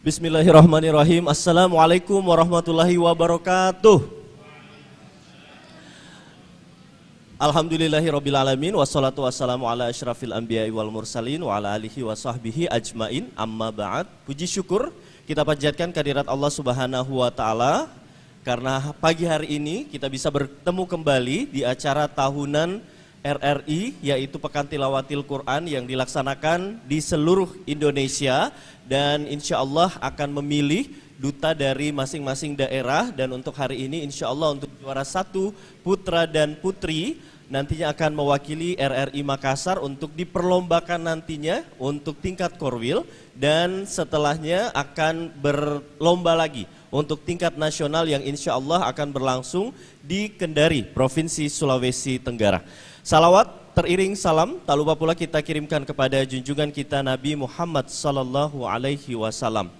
Bismillahirrahmanirrahim. Assalamualaikum warahmatullahi wabarakatuh. Alhamdulillahirabbil alamin wassalatu wassalamu ala asyrafil anbiya'i wal mursalin wa ala alihi wa sahbihi ajmain. Amma ba'd. Puji syukur kita panjatkan kehadirat Allah Subhanahu wa taala karena pagi hari ini kita bisa bertemu kembali di acara tahunan RRI, yaitu Pekan Tilawatil Quran yang dilaksanakan di seluruh Indonesia, dan insya Allah akan memilih duta dari masing-masing daerah. Dan untuk hari ini insya Allah untuk juara 1 putra dan putri nantinya akan mewakili RRI Makassar untuk diperlombakan nantinya untuk tingkat korwil, dan setelahnya akan berlomba lagi untuk tingkat nasional yang insya Allah akan berlangsung di Kendari, Provinsi Sulawesi Tenggara. Salawat teriring salam tak lupa pula kita kirimkan kepada junjungan kita Nabi Muhammad sallallahu alaihi wasallam.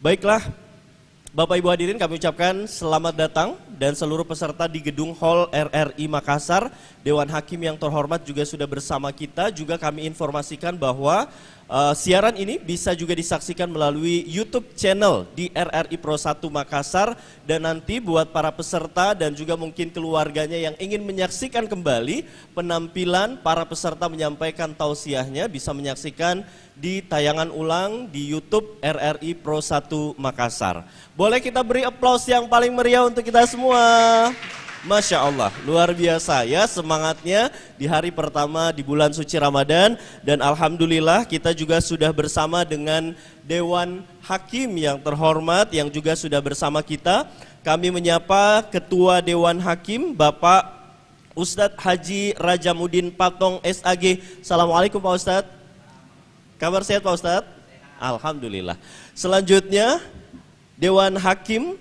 Baiklah, Bapak Ibu hadirin, kami ucapkan selamat datang dan seluruh peserta di gedung Hall RRI Makassar. Dewan Hakim yang terhormat juga sudah bersama kita. Juga kami informasikan bahwa siaran ini bisa juga disaksikan melalui YouTube channel di RRI Pro 1 Makassar, dan nanti buat para peserta dan juga mungkin keluarganya yang ingin menyaksikan kembali penampilan para peserta menyampaikan tausiahnya bisa menyaksikan di tayangan ulang di YouTube RRI Pro 1 Makassar. Boleh kita beri aplaus yang paling meriah untuk kita semua. Masya Allah, luar biasa ya semangatnya di hari pertama di bulan suci Ramadan. Dan alhamdulillah kita juga sudah bersama dengan Dewan Hakim yang terhormat yang juga sudah bersama kita. Kami menyapa Ketua Dewan Hakim Bapak Ustadz Haji Rajamuddin Patong SAG. Assalamualaikum Pak Ustadz. Kabar sehat Pak Ustadz? Alhamdulillah. Selanjutnya Dewan Hakim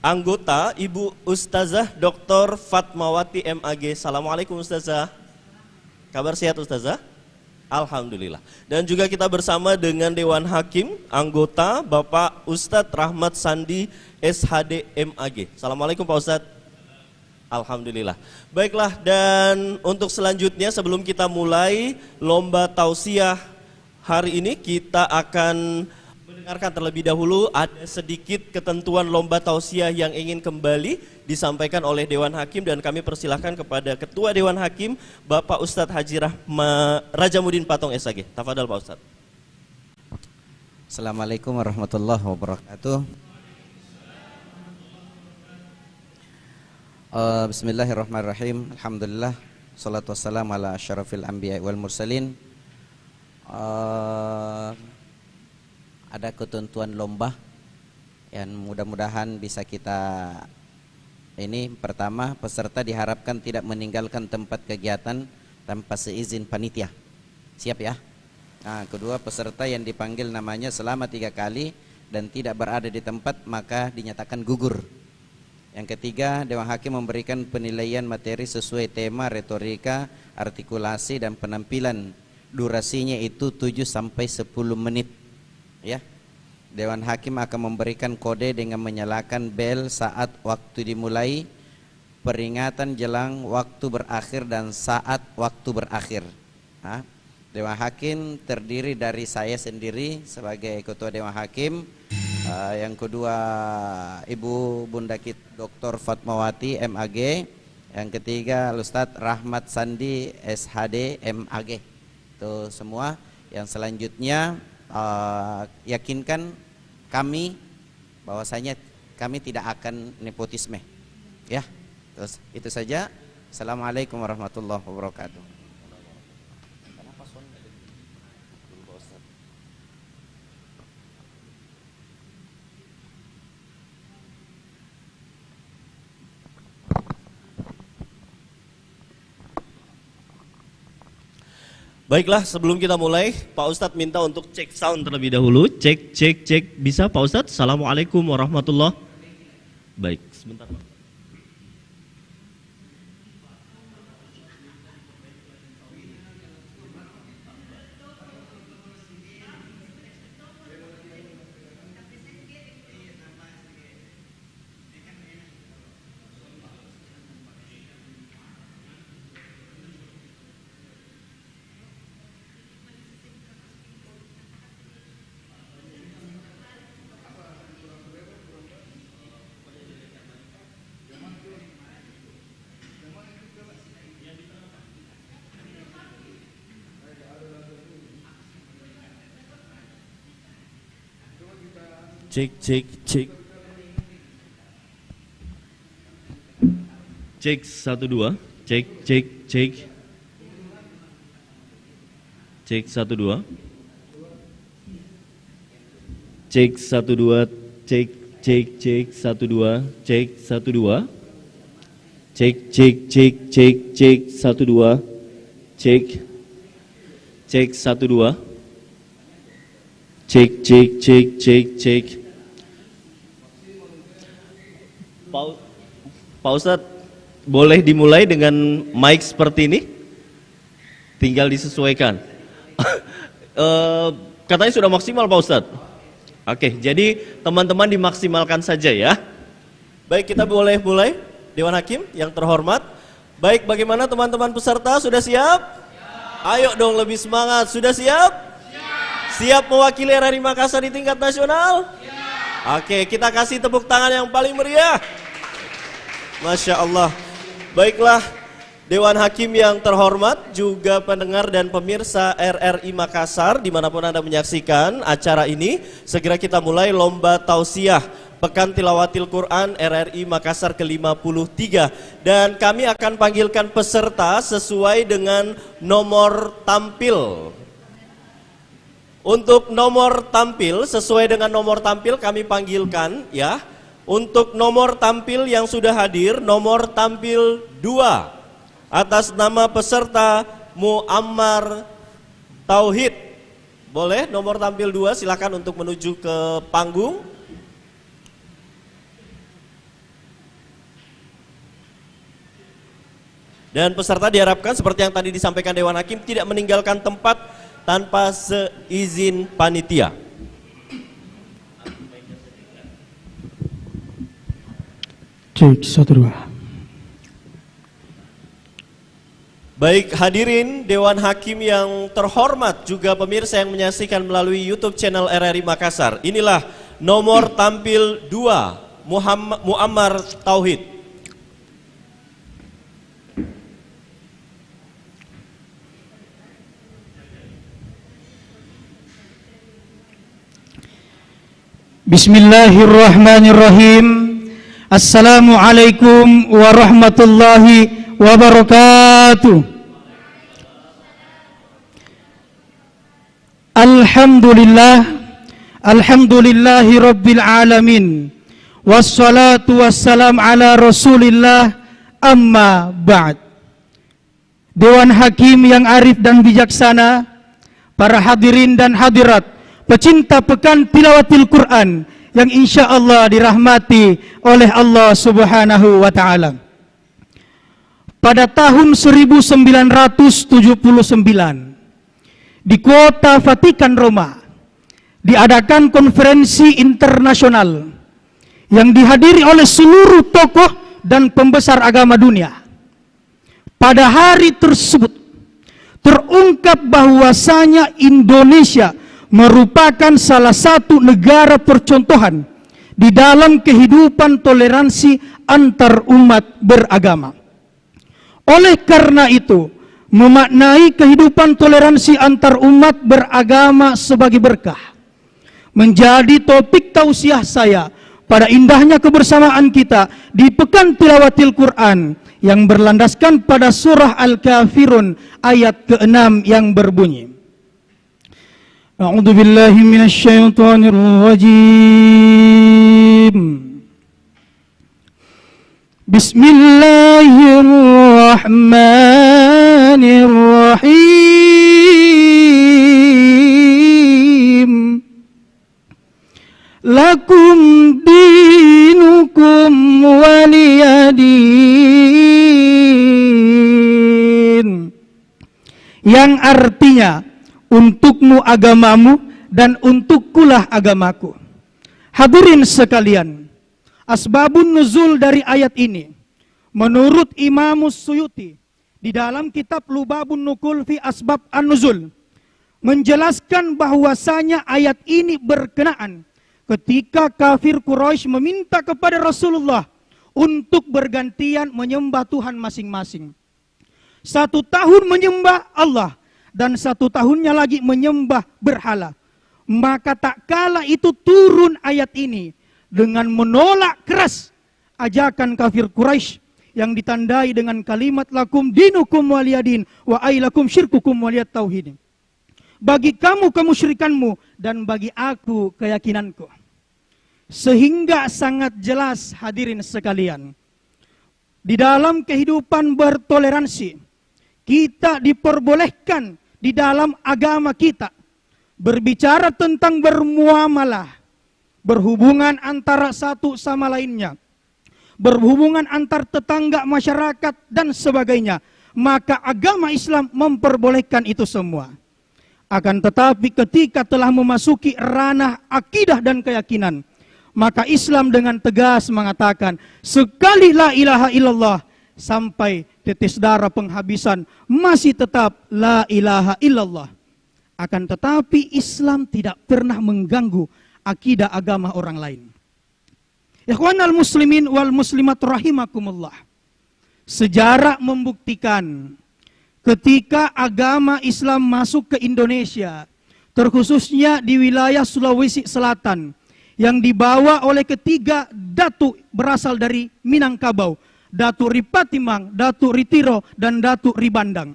anggota Ibu Ustazah Dr. Fatmawati MAG. Assalamualaikum Ustazah. Kabar sehat Ustazah? Alhamdulillah. Dan juga kita bersama dengan Dewan Hakim anggota Bapak Ustadz Rahmat Sandi SHD MAG. Assalamualaikum Pak Ustadz. Alhamdulillah. Baiklah, dan untuk selanjutnya sebelum kita mulai lomba tausiah hari ini, kita akan dengarkan terlebih dahulu ada sedikit ketentuan lomba tausiah yang ingin kembali disampaikan oleh Dewan Hakim, dan kami persilahkan kepada Ketua Dewan Hakim Bapak Ustadz Haji Rajamuddin Patong SAG. Tafadhal Pak Ustadz. Assalamualaikum warahmatullahi wabarakatuh. Bismillahirrahmanirrahim. Alhamdulillah, salatu wassalamu ala asyrafil anbiya wal mursalin. Ada ketentuan lomba yang mudah-mudahan bisa kita ini. Pertama, peserta diharapkan tidak meninggalkan tempat kegiatan tanpa seizin panitia. Siap ya? Nah, kedua, peserta yang dipanggil namanya selama 3 kali dan tidak berada di tempat maka dinyatakan gugur. Yang ketiga, Dewan Hakim memberikan penilaian materi sesuai tema, retorika, artikulasi dan penampilan. Durasinya itu 7 sampai 10 menit. Ya, Dewan Hakim akan memberikan kode dengan menyalakan bel saat waktu dimulai, peringatan jelang waktu berakhir dan saat waktu berakhir. Dewan Hakim terdiri dari saya sendiri sebagai Ketua Dewan Hakim, yang kedua Ibu Bunda Dr. Fatmawati MAG, yang ketiga Ustadz Rahmat Sandi SHD MAG. Itu semua. Yang selanjutnya yakinkan kami bahwasanya kami tidak akan nepotisme, ya. Terus itu saja. Assalamualaikum warahmatullahi wabarakatuh. Baiklah, sebelum kita mulai, Pak Ustadz minta untuk cek sound terlebih dahulu. Cek. Bisa Pak Ustadz? Assalamualaikum warahmatullahi wabarakatuh. Baik, sebentar Pak. Cek, cek, cek. Cek 1 2. Cek, cek, cek. Cek 1 2. Cek 1 2. Cek, cek, cek 1 2. Cek 1 2. Cek, cek, cek, cek, cek 1 2. Cek. Cek 1 2. Cek, cek, cek, cek, cek. Pak Ustadz, boleh dimulai dengan mic seperti ini? Tinggal disesuaikan. Katanya sudah maksimal Pak Ustadz. Oke, jadi teman-teman dimaksimalkan saja ya. Baik, kita boleh mulai. Dewan Hakim yang terhormat. Baik, bagaimana teman-teman peserta? Sudah siap? Ayo dong lebih semangat. Sudah siap? Siap mewakili RRI Makassar di tingkat nasional? Oke, kita kasih tepuk tangan yang paling meriah. Masya Allah. Baiklah, Dewan Hakim yang terhormat, juga pendengar dan pemirsa RRI Makassar dimanapun Anda menyaksikan acara ini, segera kita mulai lomba tausiah Pekan Tilawatil Quran RRI Makassar ke-53. Dan kami akan panggilkan peserta sesuai dengan nomor tampil. Untuk nomor tampil, sesuai dengan nomor tampil kami panggilkan ya. Untuk nomor tampil yang sudah hadir, nomor tampil 2 atas nama peserta Muammar Tauhid. Boleh nomor tampil 2, silakan untuk menuju ke panggung. Dan peserta diharapkan seperti yang tadi disampaikan Dewan Hakim tidak meninggalkan tempat tanpa seizin panitia. Cek 1 2. Baik hadirin Dewan Hakim yang terhormat, juga pemirsa yang menyaksikan melalui YouTube channel RRI Makassar. Inilah nomor tampil 2 Muammar Tauhid. Bismillahirrahmanirrahim. Assalamualaikum warahmatullahi wabarakatuh. Alhamdulillahi rabbil alamin. Wassalatu wassalam ala rasulillah, amma ba'd. Dewan Hakim yang arif dan bijaksana, para hadirin dan hadirat, pecinta Pekan Tilawatil Quran yang insya Allah dirahmati oleh Allah Subhanahu wa Ta'ala. Pada tahun 1979 di kota Vatikan Roma diadakan konferensi internasional yang dihadiri oleh seluruh tokoh dan pembesar agama dunia. Pada hari tersebut terungkap bahwasanya Indonesia merupakan salah satu negara percontohan di dalam kehidupan toleransi antar umat beragama. Oleh karena itu, memaknai kehidupan toleransi antar umat beragama sebagai berkah menjadi topik tausiah saya pada indahnya kebersamaan kita di Pekan Tilawatil Quran yang berlandaskan pada surah Al-Kafirun ayat ke-6 yang berbunyi, A'udzu billahi minasy syaithanir rajim. Bismillahirrahmanirrahim. Lakum dinukum waliyadin. Yang artinya untukmu agamamu dan untukkulah agamaku. Hadirin sekalian, asbabun nuzul dari ayat ini menurut Imam Suyuti di dalam kitab Lubabun Nukul fi Asbab An-Nuzul menjelaskan bahwasanya ayat ini berkenaan ketika kafir Quraisy meminta kepada Rasulullah untuk bergantian menyembah Tuhan masing-masing. 1 tahun menyembah Allah dan 1 tahunnya lagi menyembah berhala. Maka tak kala itu turun ayat ini dengan menolak keras ajakan kafir Quraisy yang ditandai dengan kalimat lakum dinukum waliyadin wa ailakum syirkukum waliyat tauhid. Bagi kamu kemusyrikanmu dan bagi aku keyakinanku. Sehingga sangat jelas hadirin sekalian, di dalam kehidupan bertoleransi kita diperbolehkan di dalam agama kita berbicara tentang bermuamalah, berhubungan antara satu sama lainnya, berhubungan antar tetangga, masyarakat, dan sebagainya. Maka agama Islam memperbolehkan itu semua. Akan tetapi ketika telah memasuki ranah akidah dan keyakinan, maka Islam dengan tegas mengatakan, sekali la ilaha illallah sampai tetes darah penghabisan, masih tetap la ilaha illallah. Akan tetapi Islam tidak pernah mengganggu akidah agama orang lain. Ikhwanal muslimin wal muslimat rahimakumullah. Sejarah membuktikan ketika agama Islam masuk ke Indonesia, terkhususnya di wilayah Sulawesi Selatan, yang dibawa oleh ketiga datu berasal dari Minangkabau, Datu Ripatimang, Datu Ritiro, dan Datu Ribandang.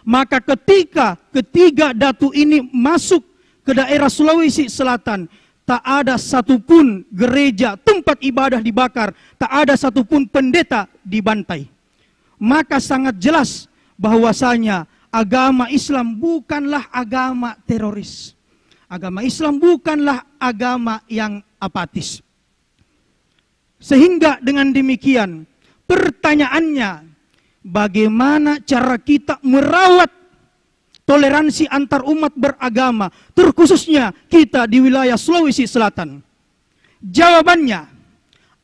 Maka ketika ketiga datu ini masuk ke daerah Sulawesi Selatan, tak ada satupun gereja, tempat ibadah dibakar, tak ada satupun pendeta dibantai. Maka sangat jelas bahwasanya agama Islam bukanlah agama teroris. Agama Islam bukanlah agama yang apatis. Sehingga dengan demikian, pertanyaannya, bagaimana cara kita merawat toleransi antar umat beragama, terkhususnya kita di wilayah Sulawesi Selatan? Jawabannya,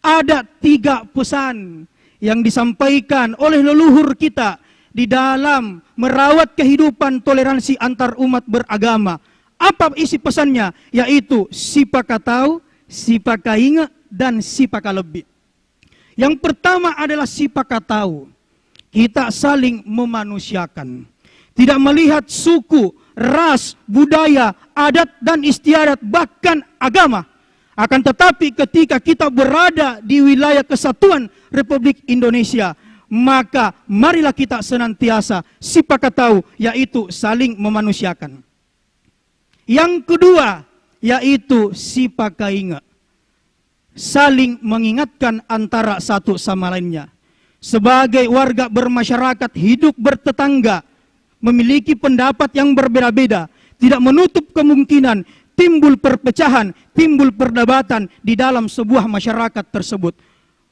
ada 3 pesan yang disampaikan oleh leluhur kita di dalam merawat kehidupan toleransi antar umat beragama. Apa isi pesannya? Yaitu sipaka tahu, sipaka ingat, dan sipaka lebih. Yang pertama adalah sipaka tahu. Kita saling memanusiakan. Tidak melihat suku, ras, budaya, adat, dan istiadat, bahkan agama. Akan tetapi ketika kita berada di wilayah kesatuan Republik Indonesia, maka marilah kita senantiasa sipaka tahu, yaitu saling memanusiakan. Yang kedua, yaitu sipaka ingat. Saling mengingatkan antara satu sama lainnya. Sebagai warga bermasyarakat, hidup bertetangga, memiliki pendapat yang berbeda-beda, tidak menutup kemungkinan timbul perpecahan, timbul perdebatan di dalam sebuah masyarakat tersebut.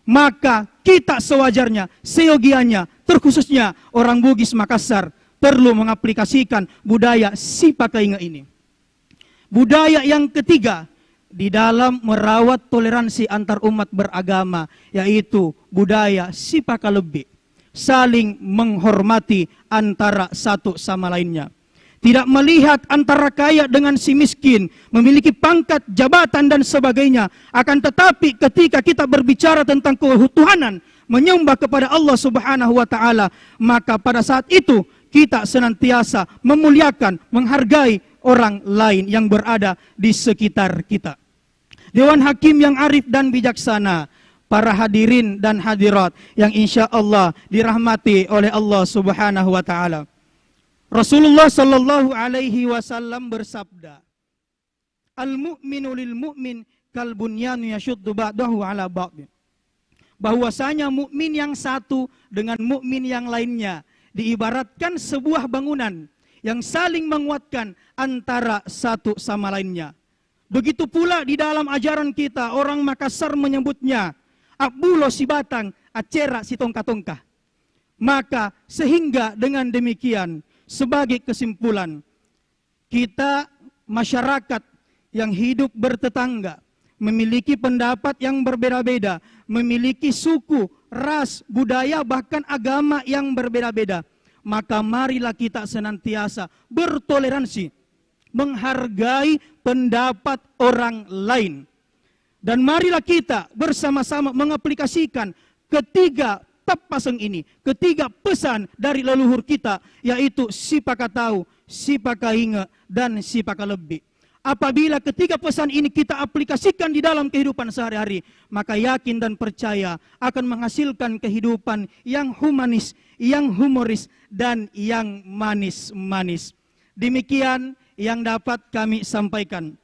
Maka kita sewajarnya, seyogianya, terkhususnya orang Bugis Makassar, perlu mengaplikasikan budaya sipaka ingat ini. Budaya yang ketiga, di dalam merawat toleransi antar umat beragama, yaitu budaya sipaka lebih, saling menghormati antara satu sama lainnya. Tidak melihat antara kaya dengan si miskin, memiliki pangkat, jabatan, dan sebagainya. Akan tetapi ketika kita berbicara tentang ketuhanan, menyembah kepada Allah Subhanahu wa Ta'ala, maka pada saat itu kita senantiasa memuliakan, menghargai orang lain yang berada di sekitar kita. Dewan Hakim yang arif dan bijaksana, para hadirin dan hadirat yang insya Allah dirahmati oleh Allah Subhanahu wa Ta'ala. Rasulullah sallallahu alaihi wasallam bersabda, Al-mu'minu lil mu'min kal bunyanu yashuddu ba'dahu ala ba'd. Bahwasanya mukmin yang satu dengan mukmin yang lainnya diibaratkan sebuah bangunan yang saling menguatkan antara satu sama lainnya. Begitu pula di dalam ajaran kita, orang Makassar menyebutnya Abulo si batang, acera si tongka-tongka. Maka sehingga dengan demikian, sebagai kesimpulan, kita masyarakat yang hidup bertetangga, memiliki pendapat yang berbeda-beda, memiliki suku, ras, budaya, bahkan agama yang berbeda-beda. Maka marilah kita senantiasa bertoleransi, menghargai pendapat orang lain. Dan marilah kita bersama-sama mengaplikasikan ketiga pasang ini, ketiga pesan dari leluhur kita, yaitu sipaka tahu, sipaka ingat, dan sipaka lebih. Apabila ketiga pesan ini kita aplikasikan di dalam kehidupan sehari-hari, maka yakin dan percaya akan menghasilkan kehidupan yang humanis, yang humoris, dan yang manis-manis. Demikian yang dapat kami sampaikan.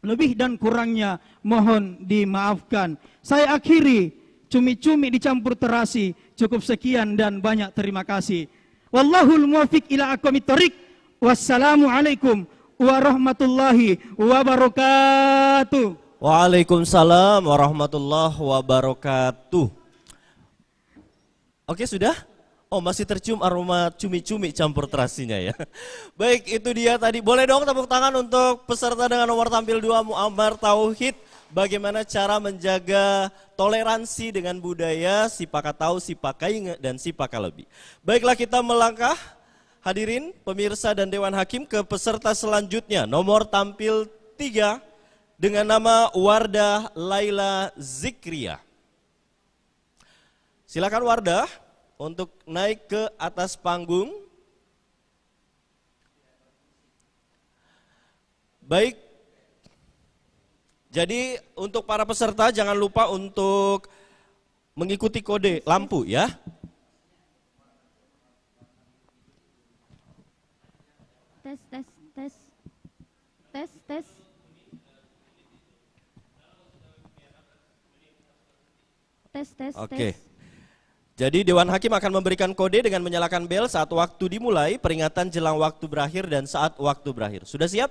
Lebih dan kurangnya mohon dimaafkan. Saya akhiri, cumi-cumi dicampur terasi. Cukup sekian dan banyak terima kasih. Wallahul muwaffiq ila aqwamit thoriq. Wassalamualaikum warahmatullahi wabarakatuh. Waalaikumsalam warahmatullahi wabarakatuh. Oke, sudah? Oh, masih tercium aroma cumi-cumi campur terasinya ya. Baik, itu dia tadi. Boleh dong tepuk tangan untuk peserta dengan nomor tampil 2 Muammar Tauhid. Bagaimana cara menjaga toleransi dengan budaya si Pakatau, si Pakai, dan si Pakalebi. Baiklah, kita melangkah. Hadirin, pemirsa dan Dewan Hakim, ke peserta selanjutnya. Nomor tampil 3 dengan nama Wardah Laila Zikria. Silakan Wardah untuk naik ke atas panggung. Baik, jadi untuk para peserta jangan lupa untuk mengikuti kode lampu ya. Tes, tes, tes, tes, tes. Tes, tes, Oke. tes. Jadi Dewan Hakim akan memberikan kode dengan menyalakan bel saat waktu dimulai, peringatan jelang waktu berakhir, dan saat waktu berakhir. Sudah siap?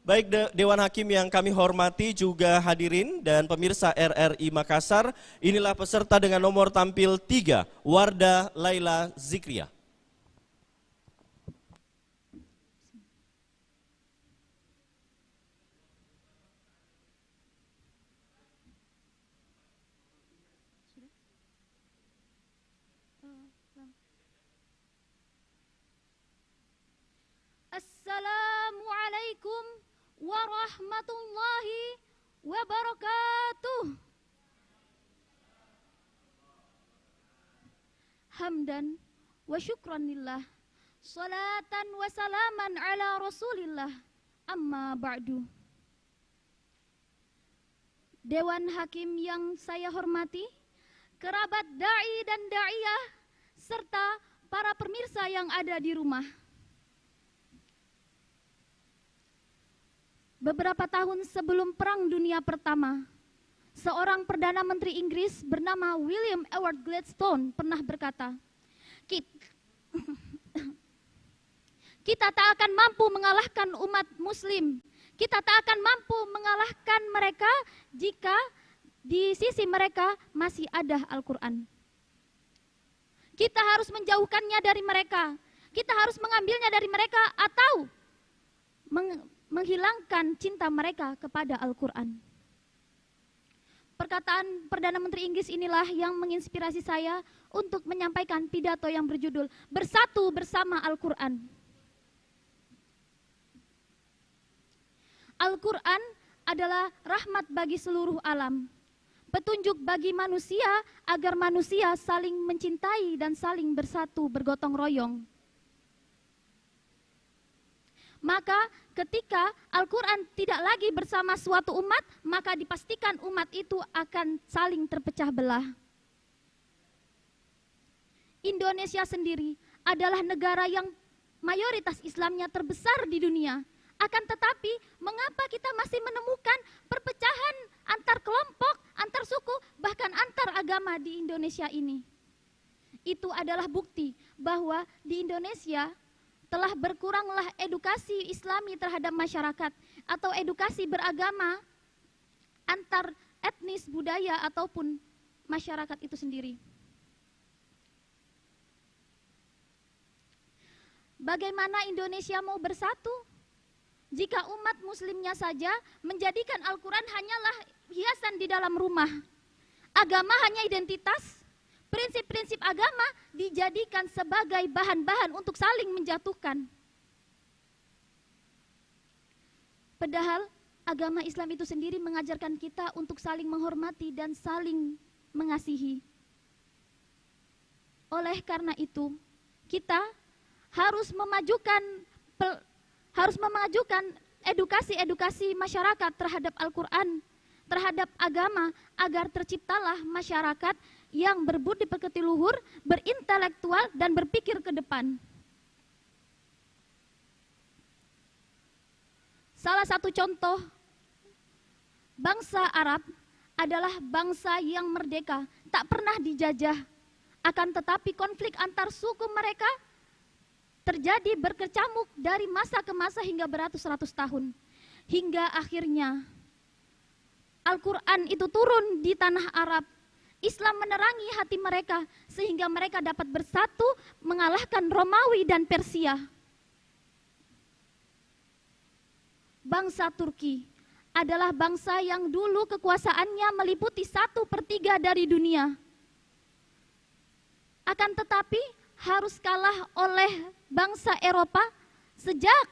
Baik, Dewan Hakim yang kami hormati, juga hadirin dan pemirsa RRI Makassar, inilah peserta dengan nomor tampil 3, Wardah Laila Zikria. Assalamualaikum warahmatullahi wabarakatuh. Hamdan wa syukran lillah, salatan wa salaman ala rasulillah, amma ba'du. Dewan Hakim yang saya hormati, kerabat da'i dan da'iyah, serta para pemirsa yang ada di rumah. Beberapa tahun sebelum Perang Dunia Pertama, seorang Perdana Menteri Inggris bernama William Ewart Gladstone pernah berkata, kita tak akan mampu mengalahkan umat muslim, kita tak akan mampu mengalahkan mereka jika di sisi mereka masih ada Al-Quran. Kita harus menjauhkannya dari mereka, kita harus mengambilnya dari mereka atau menghilangkan cinta mereka kepada Al-Quran. Perkataan Perdana Menteri Inggris inilah yang menginspirasi saya untuk menyampaikan pidato yang berjudul Bersatu Bersama Al-Quran. Al-Quran adalah rahmat bagi seluruh alam, petunjuk bagi manusia agar manusia saling mencintai dan saling bersatu bergotong royong. Maka ketika Al-Quran tidak lagi bersama suatu umat, maka dipastikan umat itu akan saling terpecah belah. Indonesia sendiri adalah negara yang mayoritas Islamnya terbesar di dunia. Akan tetapi, mengapa kita masih menemukan perpecahan antar kelompok, antar suku, bahkan antar agama di Indonesia ini? Itu adalah bukti bahwa di Indonesia telah berkuranglah edukasi Islami terhadap masyarakat atau edukasi beragama antar etnis, budaya ataupun masyarakat itu sendiri. Bagaimana Indonesia mau bersatu jika umat muslimnya saja menjadikan Al-Quran hanyalah hiasan di dalam rumah? Agama hanya identitas. Prinsip-prinsip agama dijadikan sebagai bahan-bahan untuk saling menjatuhkan. Padahal agama Islam itu sendiri mengajarkan kita untuk saling menghormati dan saling mengasihi. Oleh karena itu, kita harus memajukan edukasi masyarakat terhadap Al-Quran, terhadap agama, agar terciptalah masyarakat yang berbudi pekerti luhur, berintelektual, dan berpikir ke depan. Salah satu contoh bangsa Arab adalah bangsa yang merdeka, tak pernah dijajah. Akan tetapi konflik antar suku mereka terjadi berkecamuk dari masa ke masa hingga beratus-ratus tahun. Hingga akhirnya Al-Quran itu turun di tanah Arab. Islam menerangi hati mereka sehingga mereka dapat bersatu mengalahkan Romawi dan Persia. Bangsa Turki adalah bangsa yang dulu kekuasaannya meliputi 1/3 dari dunia. Akan tetapi harus kalah oleh bangsa Eropa sejak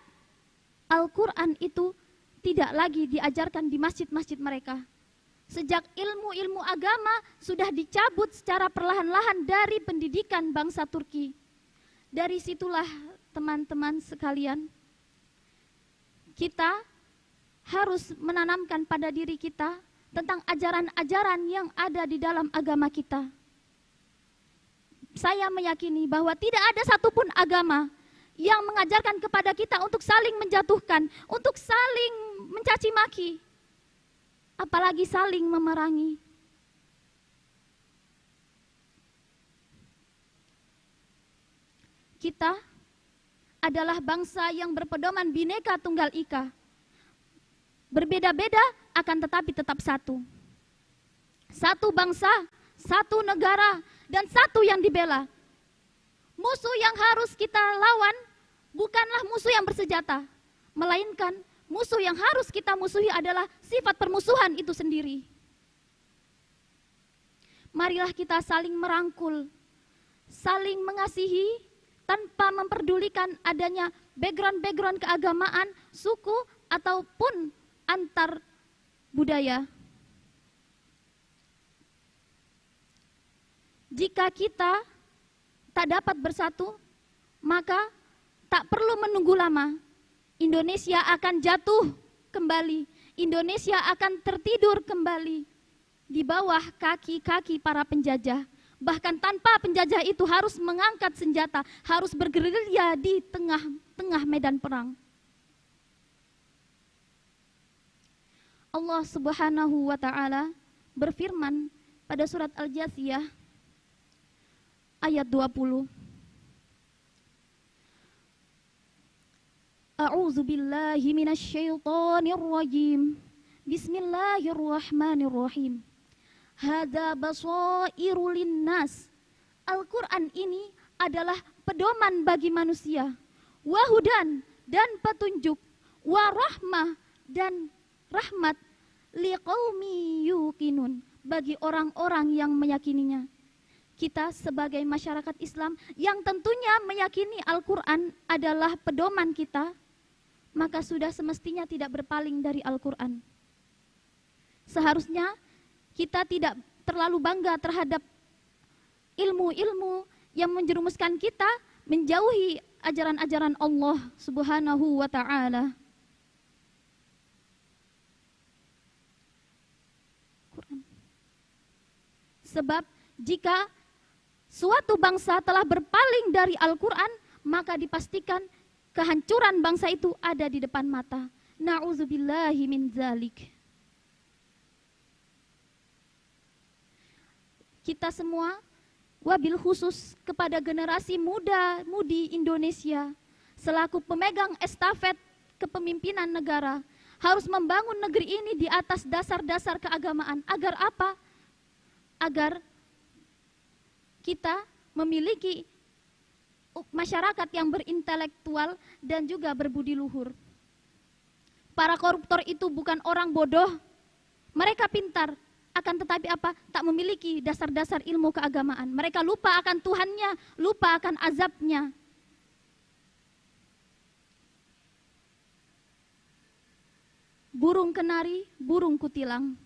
Al-Quran itu tidak lagi diajarkan di masjid-masjid mereka. Sejak ilmu-ilmu agama sudah dicabut secara perlahan-lahan dari pendidikan bangsa Turki. Dari situlah teman-teman sekalian, kita harus menanamkan pada diri kita tentang ajaran-ajaran yang ada di dalam agama kita. Saya meyakini bahwa tidak ada satupun agama yang mengajarkan kepada kita untuk saling menjatuhkan, untuk saling mencaci maki, apalagi saling memerangi. Kita adalah bangsa yang berpedoman Bhinneka Tunggal Ika. Berbeda-beda akan tetapi tetap satu. Satu bangsa, satu negara, dan satu yang dibela. Musuh yang harus kita lawan bukanlah musuh yang bersenjata, melainkan musuh yang harus kita musuhi adalah sifat permusuhan itu sendiri. Marilah kita saling merangkul, saling mengasihi tanpa memperdulikan adanya background keagamaan, suku, ataupun antar budaya. Jika kita tak dapat bersatu, maka tak perlu menunggu lama. Indonesia akan jatuh kembali. Indonesia akan tertidur kembali di bawah kaki-kaki para penjajah. Bahkan tanpa penjajah itu harus mengangkat senjata, harus bergerilya di tengah medan perang. Allah Subhanahu wa ta'ala berfirman pada surat Al-Jasiyah ayat 20. A'udzu billahi minasyaitonir rajim. Bismillahirrahmanirrahim. Hadza basairu linnas. Al-Qur'an ini adalah pedoman bagi manusia, wahudan dan petunjuk, warahmah dan rahmat, liqaumi yuqinun, bagi orang-orang yang meyakininya. Kita sebagai masyarakat Islam yang tentunya meyakini Al-Quran adalah pedoman kita, maka sudah semestinya tidak berpaling dari Al-Quran. Seharusnya kita tidak terlalu bangga terhadap ilmu-ilmu yang menjerumuskan kita menjauhi ajaran-ajaran Allah Subhanahu wa ta'ala. Sebab jika suatu bangsa telah berpaling dari Al-Quran, maka dipastikan kehancuran bangsa itu ada di depan mata. Na'udzubillahi min dzalik. Kita semua, wabil khusus kepada generasi muda-mudi Indonesia, selaku pemegang estafet kepemimpinan negara, harus membangun negeri ini di atas dasar-dasar keagamaan. Agar apa? Agar kita memiliki masyarakat yang berintelektual dan juga berbudi luhur. Para koruptor itu bukan orang bodoh, mereka pintar, akan tetapi apa? Tak memiliki dasar-dasar ilmu keagamaan. Mereka lupa akan Tuhannya, lupa akan azabnya. Burung kenari, burung kutilang,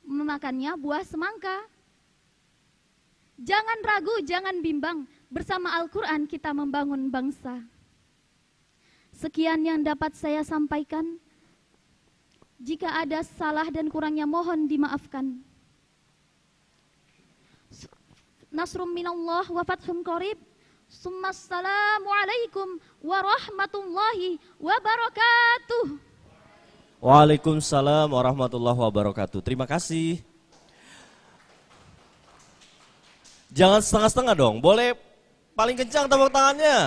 memakannya buah semangka. Jangan ragu, jangan bimbang. Bersama Al-Quran kita membangun bangsa. Sekian yang dapat saya sampaikan. Jika ada salah dan kurangnya mohon dimaafkan. Nasrum minallah wa fathun qarib. Assalamualaikum warahmatullahi wabarakatuh. Waalaikumsalam warahmatullahi wabarakatuh. Terima kasih. Jangan setengah-setengah dong, boleh paling kencang tepuk tangannya.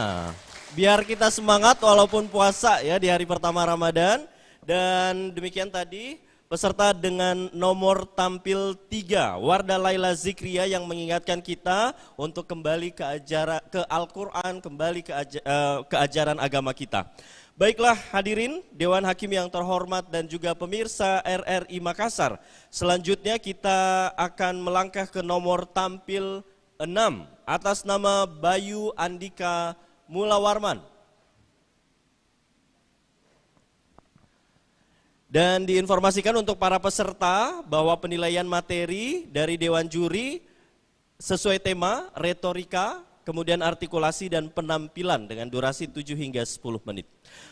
Biar kita semangat walaupun puasa ya di hari pertama Ramadan. Dan demikian tadi peserta dengan nomor tampil 3, Wardah Laila Zikria, yang mengingatkan kita untuk kembali ke Al-Quran, kembali ke ajaran agama kita. Baiklah hadirin Dewan Hakim yang terhormat dan juga pemirsa RRI Makassar. Selanjutnya kita akan melangkah ke nomor tampil 6 atas nama Bayu Andika Mulawarman. Dan diinformasikan untuk para peserta bahwa penilaian materi dari Dewan Juri sesuai tema, retorika, kemudian artikulasi dan penampilan dengan durasi 7 hingga 10 menit.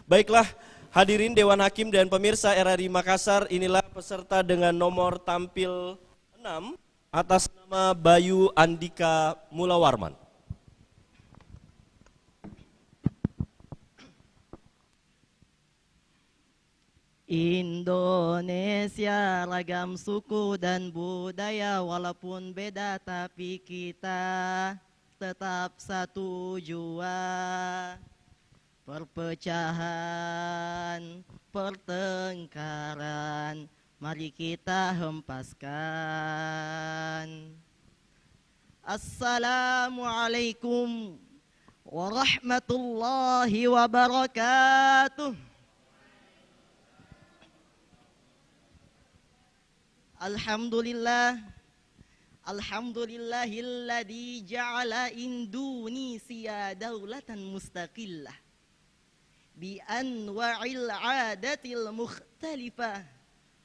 Baiklah hadirin Dewan Hakim dan pemirsa RRI Makassar, inilah peserta dengan nomor tampil 6 atas nama Bayu Andika Mulawarman. Indonesia ragam suku dan budaya, walaupun beda tapi kita tetap satu jua. Perpecahan, pertengkaran, mari kita hempaskan. Assalamualaikum warahmatullahi wabarakatuh. Alhamdulillah, alhamdulillahilladzi ja'ala Indonesia daulatan mustaqillah bi anwa'il 'adatil mukhtalifah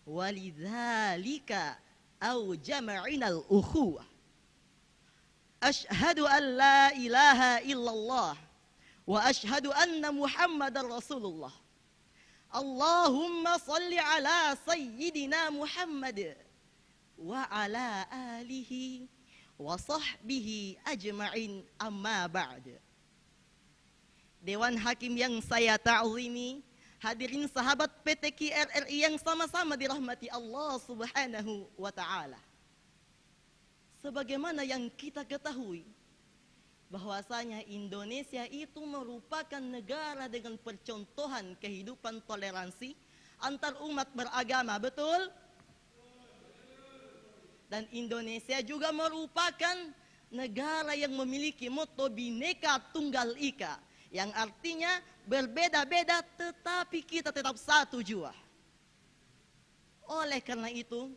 walidzalika aujama'inal ukhuwah. Ashhadu an la ilaha illallah wa ashhadu anna Muhammadar Rasulullah. Allahumma salli ala sayyidina Muhammad wa ala alihi wa sahbihi ajma'in, amma ba'd. Dewan Hakim yang saya ta'zimi, hadirin sahabat PTQ RRI yang sama-sama dirahmati Allah Subhanahu wa ta'ala. Sebagaimana yang kita ketahui, bahwasanya Indonesia itu merupakan negara dengan percontohan kehidupan toleransi antar umat beragama, betul? Dan Indonesia juga merupakan negara yang memiliki moto Bhinneka Tunggal Ika, yang artinya berbeda-beda tetapi kita tetap satu jua. Oleh karena itu,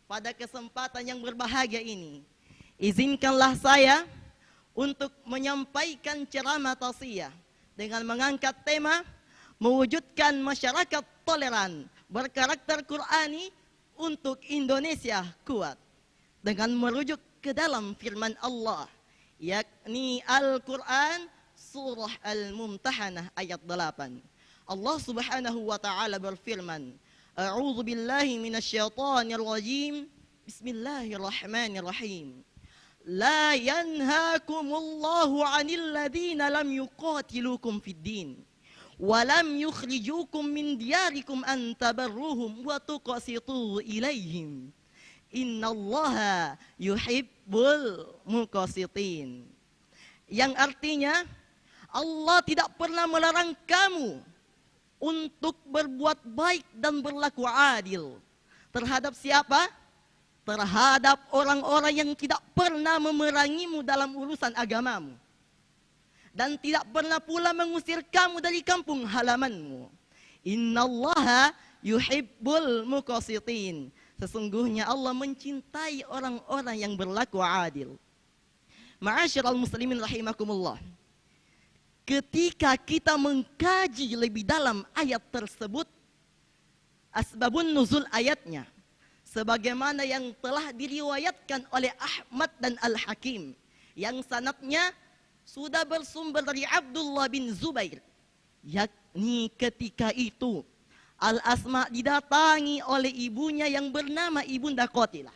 pada kesempatan yang berbahagia ini, izinkanlah saya untuk menyampaikan ceramah tausiah dengan mengangkat tema mewujudkan masyarakat toleran berkarakter Qur'ani untuk Indonesia kuat, dengan merujuk ke dalam firman Allah, yakni Al-Quran surah Al-Mumtahanah ayat 8. Allah Subhanahu wa ta'ala berfirman, A'udzu billahi minasyaitonir rajim. Bismillahirrahmanirrahim. La yanhaakumullahu 'anil ladzina lam yuqatilukum fid din wa lam yukhrijukum min diyarikum an tabarruhum wa tuqsitu ilaihim. Innallaha yuhibbul muqsitin. Yang artinya, Allah tidak pernah melarang kamu untuk berbuat baik dan berlaku adil. Terhadap siapa? Terhadap orang-orang yang tidak pernah memerangimu dalam urusan agamamu, dan tidak pernah pula mengusir kamu dari kampung halamanmu. Innallaha yuhibbul muqsitin. Sesungguhnya Allah mencintai orang-orang yang berlaku adil. Ma'asyiral muslimin rahimakumullah. Ketika kita mengkaji lebih dalam ayat tersebut, asbabun nuzul ayatnya, sebagaimana yang telah diriwayatkan oleh Ahmad dan Al-Hakim, yang sanadnya sudah bersumber dari Abdullah bin Zubair, Yakni ketika itu Al-Asma didatangi oleh ibunya yang bernama Ibunda Qatilah.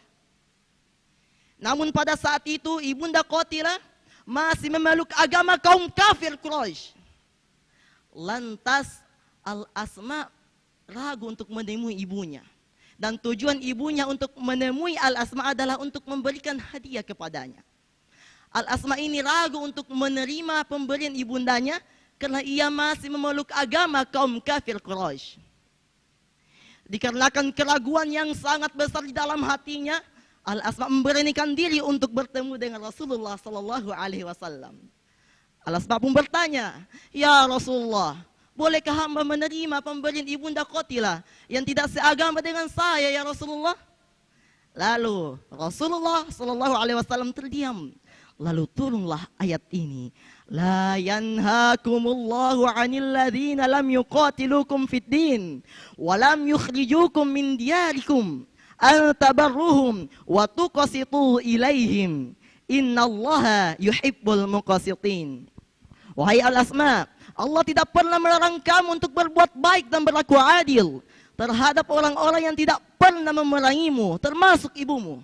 Namun pada saat itu Ibunda Qatilah masih memeluk agama kaum kafir Quraisy. Lantas Al-Asma ragu untuk menemui ibunya. Dan tujuan ibunya untuk menemui Al-Asma adalah untuk memberikan hadiah kepadanya. Al-Asma ini ragu untuk menerima pemberian ibundanya karena ia masih memeluk agama kaum kafir Quraisy. Dikarenakan keraguan yang sangat besar di dalam hatinya, Al-Asma memberanikan diri untuk bertemu dengan Rasulullah sallallahu alaihi wasallam. Al-Asma pun bertanya, "Ya Rasulullah, bolehkah hamba menerima pemberian Ibunda Qatilah yang tidak seagama dengan saya ya Rasulullah?" Lalu Rasulullah sallallahu alaihi wasallam terdiam. Lalu turunlah ayat ini, la yanhakumullahu 'anil ladzina lam yuqatilukum fid din wa lam yukhrijukum min diyarikum an tabarruhum wa tuqsitu ilaihim innallaha yuhibbul muqsitin. Wahai Al-Asma, Allah tidak pernah melarang kamu untuk berbuat baik dan berlaku adil terhadap orang-orang yang tidak pernah memerangimu, termasuk ibumu.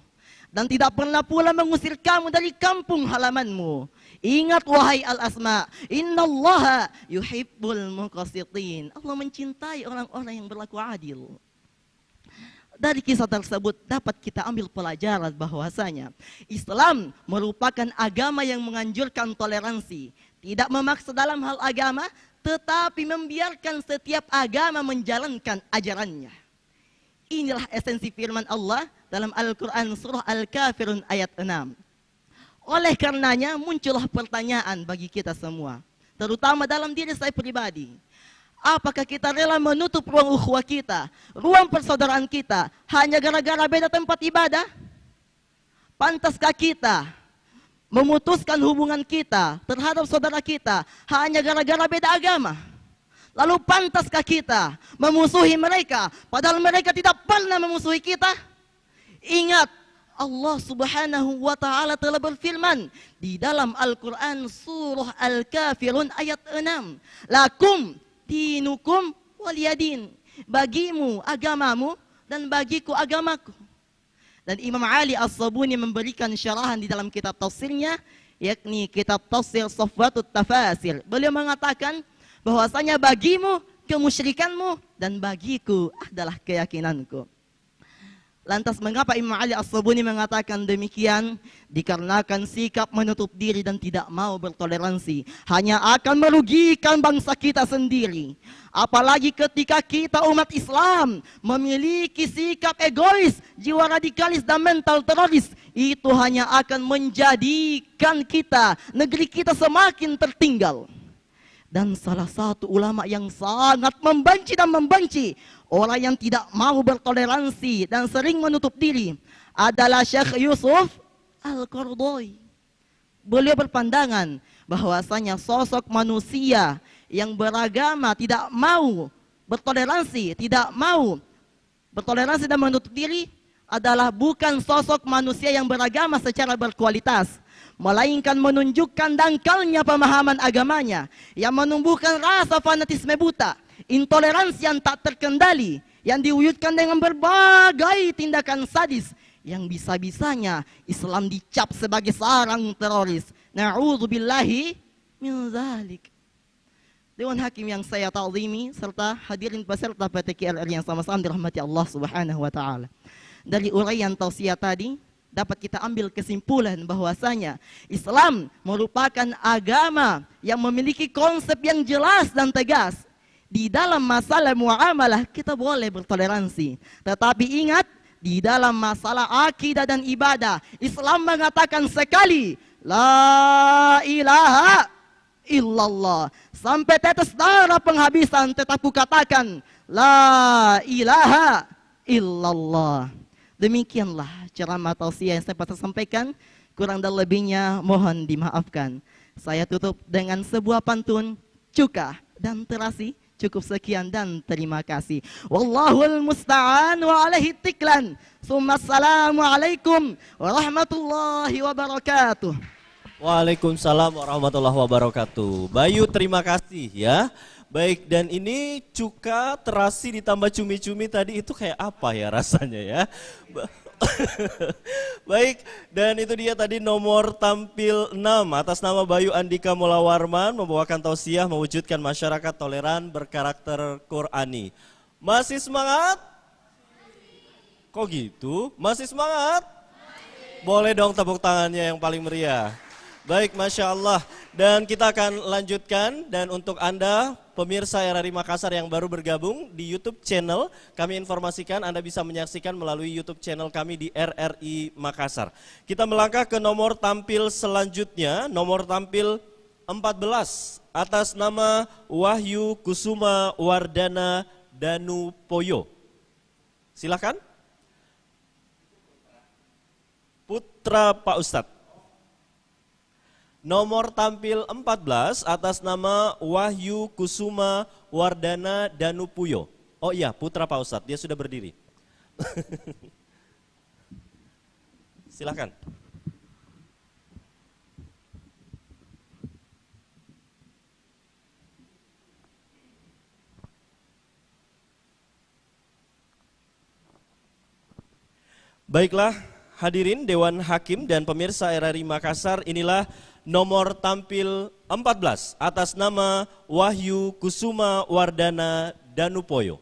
Dan tidak pernah pula mengusir kamu dari kampung halamanmu. Ingat wahai Al-Asma, innallaha yuhibbul muqsitin. Allah mencintai orang-orang yang berlaku adil. Dari kisah tersebut dapat kita ambil pelajaran bahwasanya Islam merupakan agama yang menganjurkan toleransi. Tidak memaksa dalam hal agama, tetapi membiarkan setiap agama menjalankan ajarannya. Inilah esensi firman Allah dalam Al-Quran surah Al-Kafirun ayat 6. Oleh karenanya muncullah pertanyaan bagi kita semua, terutama dalam diri saya pribadi. Apakah kita rela menutup ruang ukhuwah kita, ruang persaudaraan kita, hanya gara-gara beda tempat ibadah? Pantaskah kita memutuskan hubungan kita terhadap saudara kita hanya gara-gara beda agama? Lalu pantaskah kita memusuhi mereka padahal mereka tidak pernah memusuhi kita? Ingat, Allah Subhanahu wa taala telah berfirman di dalam Al-Qur'an surah Al-Kafirun ayat 6. Lakum dinukum waliyadin. Bagimu agamamu dan bagiku agamaku. Dan Imam Ali As-Sabuni memberikan syarahan di dalam kitab tafsirnya, yakni kitab tafsir Safwatut Tafasir. Beliau mengatakan bahwasanya bagimu kemusyrikanmu dan bagiku adalah keyakinanku. Lantas mengapa Imam Ali As-Sabuni mengatakan demikian? Dikarenakan sikap menutup diri dan tidak mau bertoleransi hanya akan merugikan bangsa kita sendiri. Apalagi ketika kita umat Islam memiliki sikap egois, jiwa radikalis dan mental teroris, itu hanya akan menjadikan kita, negeri kita semakin tertinggal. Dan salah satu ulama yang sangat membenci dan membenci orang yang tidak mau bertoleransi dan sering menutup diri adalah Syekh Yusuf Al-Qaradawi. Beliau berpandangan bahwasanya sosok manusia yang beragama tidak mau bertoleransi, tidak mau bertoleransi dan menutup diri adalah bukan sosok manusia yang beragama secara berkualitas, melainkan menunjukkan dangkalnya pemahaman agamanya yang menumbuhkan rasa fanatisme buta, intoleransi yang tak terkendali, yang diwujudkan dengan berbagai tindakan sadis yang bisa-bisanya Islam dicap sebagai sarang teroris. Na'udzubillahi min zalik. Dewan Hakim yang saya ta'zimi serta hadirin peserta PTKRR yang sama-sama dirahmati Allah Subhanahu wa taala. Dari uraian tausiah tadi dapat kita ambil kesimpulan bahwasanya Islam merupakan agama yang memiliki konsep yang jelas dan tegas. Di dalam masalah muamalah kita boleh bertoleransi, tetapi ingat, di dalam masalah akidah dan ibadah Islam mengatakan sekali la ilaha illallah sampai tetes darah penghabisan, tetap kukatakan la ilaha illallah. Demikianlah ceramah tausiah yang saya patut sampaikan. Kurang dan lebihnya mohon dimaafkan. Saya tutup dengan sebuah pantun cukah dan terasi. Cukup sekian dan terima kasih. Wallahul musta'an wa alaihi tiklan. Assalamualaikum warahmatullahi wabarakatuh. Waalaikumsalam warahmatullahi wabarakatuh. Bayu, terima kasih ya. Baik, dan ini cuka terasi ditambah cumi-cumi tadi itu kayak apa ya rasanya ya? Baik, dan itu dia tadi nomor tampil 6 atas nama Bayu Andika Mulawarman membawakan tausiah mewujudkan masyarakat toleran berkarakter Qurani. Masih semangat? Kok gitu? Masih semangat? Boleh dong tepuk tangannya yang paling meriah. Baik, Masya Allah. Dan kita akan lanjutkan, dan untuk Anda pemirsa RRI Makassar yang baru bergabung di YouTube channel, kami informasikan Anda bisa menyaksikan melalui YouTube channel kami di RRI Makassar. Kita melangkah ke nomor tampil selanjutnya, nomor tampil 14 atas nama Wahyu Kusuma Wardana Danupoyo. Silakan. Putra Pak Ustadz. Nomor tampil 14 atas nama Wahyu Kusuma Wardana Danupoyo. Oh iya, putra Pak Ustadz, dia sudah berdiri. Silakan. Baiklah, hadirin Dewan Hakim dan pemirsa RRI Makassar, inilah nomor tampil 14 atas nama Wahyu Kusuma Wardana Danupoyo.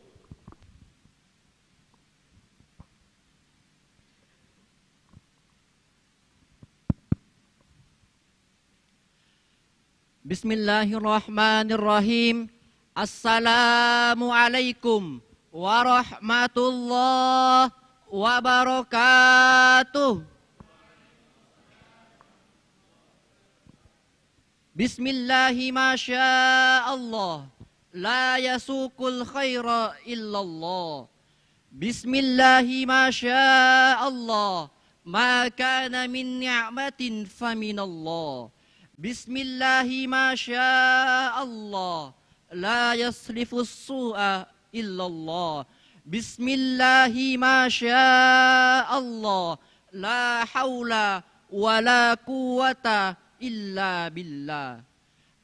Bismillahirrahmanirrahim. Assalamualaikum warahmatullahi wabarakatuh. Bismillahi masya Allah, la yasukul khaira illallah. Bismillahi masya Allah, ma kana min ni'matin faminallah. Bismillahi masya Allah, la yasrifus su'a illallah. Bismillahi masya Allah, la hawla wa la quwwata illa billah.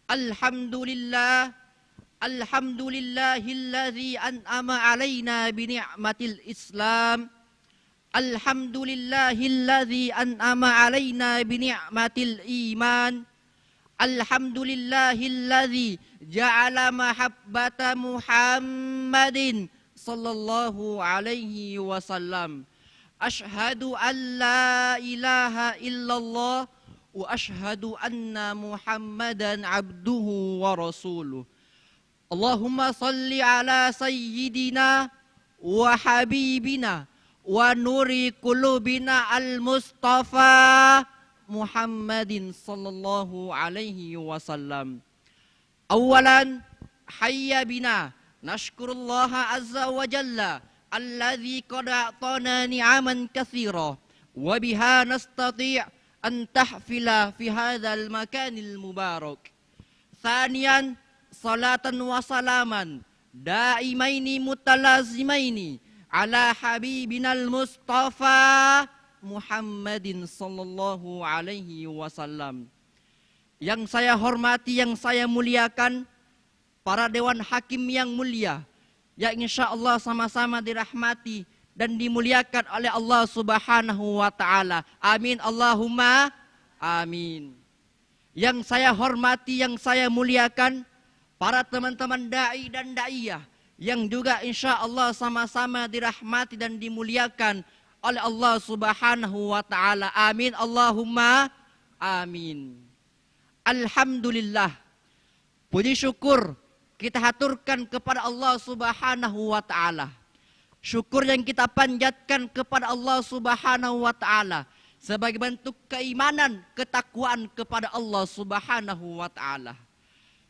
Alhamdulillah, alhamdulillahilladzi an'ama alaina bi ni'matil Islam. Alhamdulillahilladzi an'ama alaina bi ni'matil iman. Alhamdulillahilladzi ja'ala mahabbata Muhammadin sallallahu alaihi wasallam. Ashhadu an la ilaha illallah wa ashhadu anna Muhammadan abduhu wa rasuluh. Allahumma salli ala sayyidina wa habibina wa nuri qulubina al-Mustafa Muhammadin sallallahu alaihi wasallam. Awalan, hayya bina nashkurullaha azza wa jalla alladhi qad a'tana ni'aman katsira wa biha nastati' an tahfila fi hadzal makanil mubarak. Thaniyan, salatan wa salaman daimaini mutalazimaini ala habibinal Mustafa Muhammadin sallallahu alaihi wasallam. Yang saya hormati, yang saya muliakan, para dewan hakim yang mulia, yang insya Allah sama-sama dirahmati dan dimuliakan oleh Allah Subhanahu wa Ta'ala. Amin Allahumma amin. Yang saya hormati, yang saya muliakan, para teman-teman da'i dan da'iyah yang juga insya Allah sama-sama dirahmati dan dimuliakan oleh Allah Subhanahu wa Ta'ala. Amin Allahumma amin. Alhamdulillah, puji syukur kita haturkan kepada Allah Subhanahu wa Ta'ala. Syukur yang kita panjatkan kepada Allah Subhanahu wa Ta'ala sebagai bentuk keimanan, ketakwaan kepada Allah Subhanahu wa Ta'ala.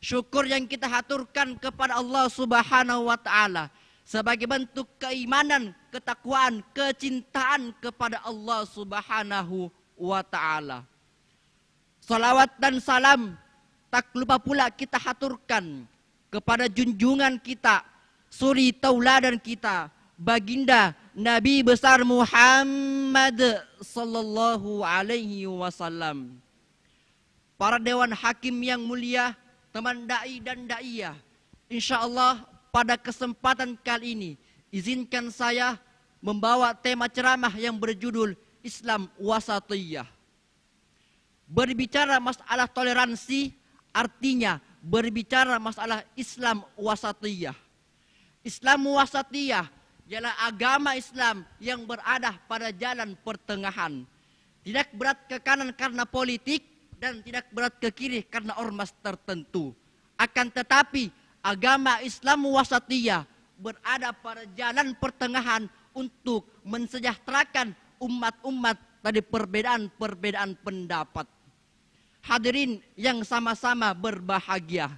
Syukur yang kita haturkan kepada Allah Subhanahu wa Ta'ala sebagai bentuk keimanan, ketakwaan, kecintaan kepada Allah Subhanahu wa Ta'ala. Salawat dan salam tak lupa pula kita haturkan kepada junjungan kita, suri tauladan kita, baginda Nabi besar Muhammad sallallahu alaihi wasallam. Para dewan hakim yang mulia, teman dai dan daiyah, insya Allah pada kesempatan kali ini izinkan saya membawa tema ceramah yang berjudul Islam Wasatiyah. Berbicara masalah toleransi artinya berbicara masalah Islam Wasatiyah. Islam Wasatiyah ialah agama Islam yang berada pada jalan pertengahan. Tidak berat ke kanan karena politik dan tidak berat ke kiri karena ormas tertentu. Akan tetapi agama Islam Wasatiyah berada pada jalan pertengahan untuk mensejahterakan umat-umat dari perbedaan-perbedaan pendapat. Hadirin yang sama-sama berbahagia,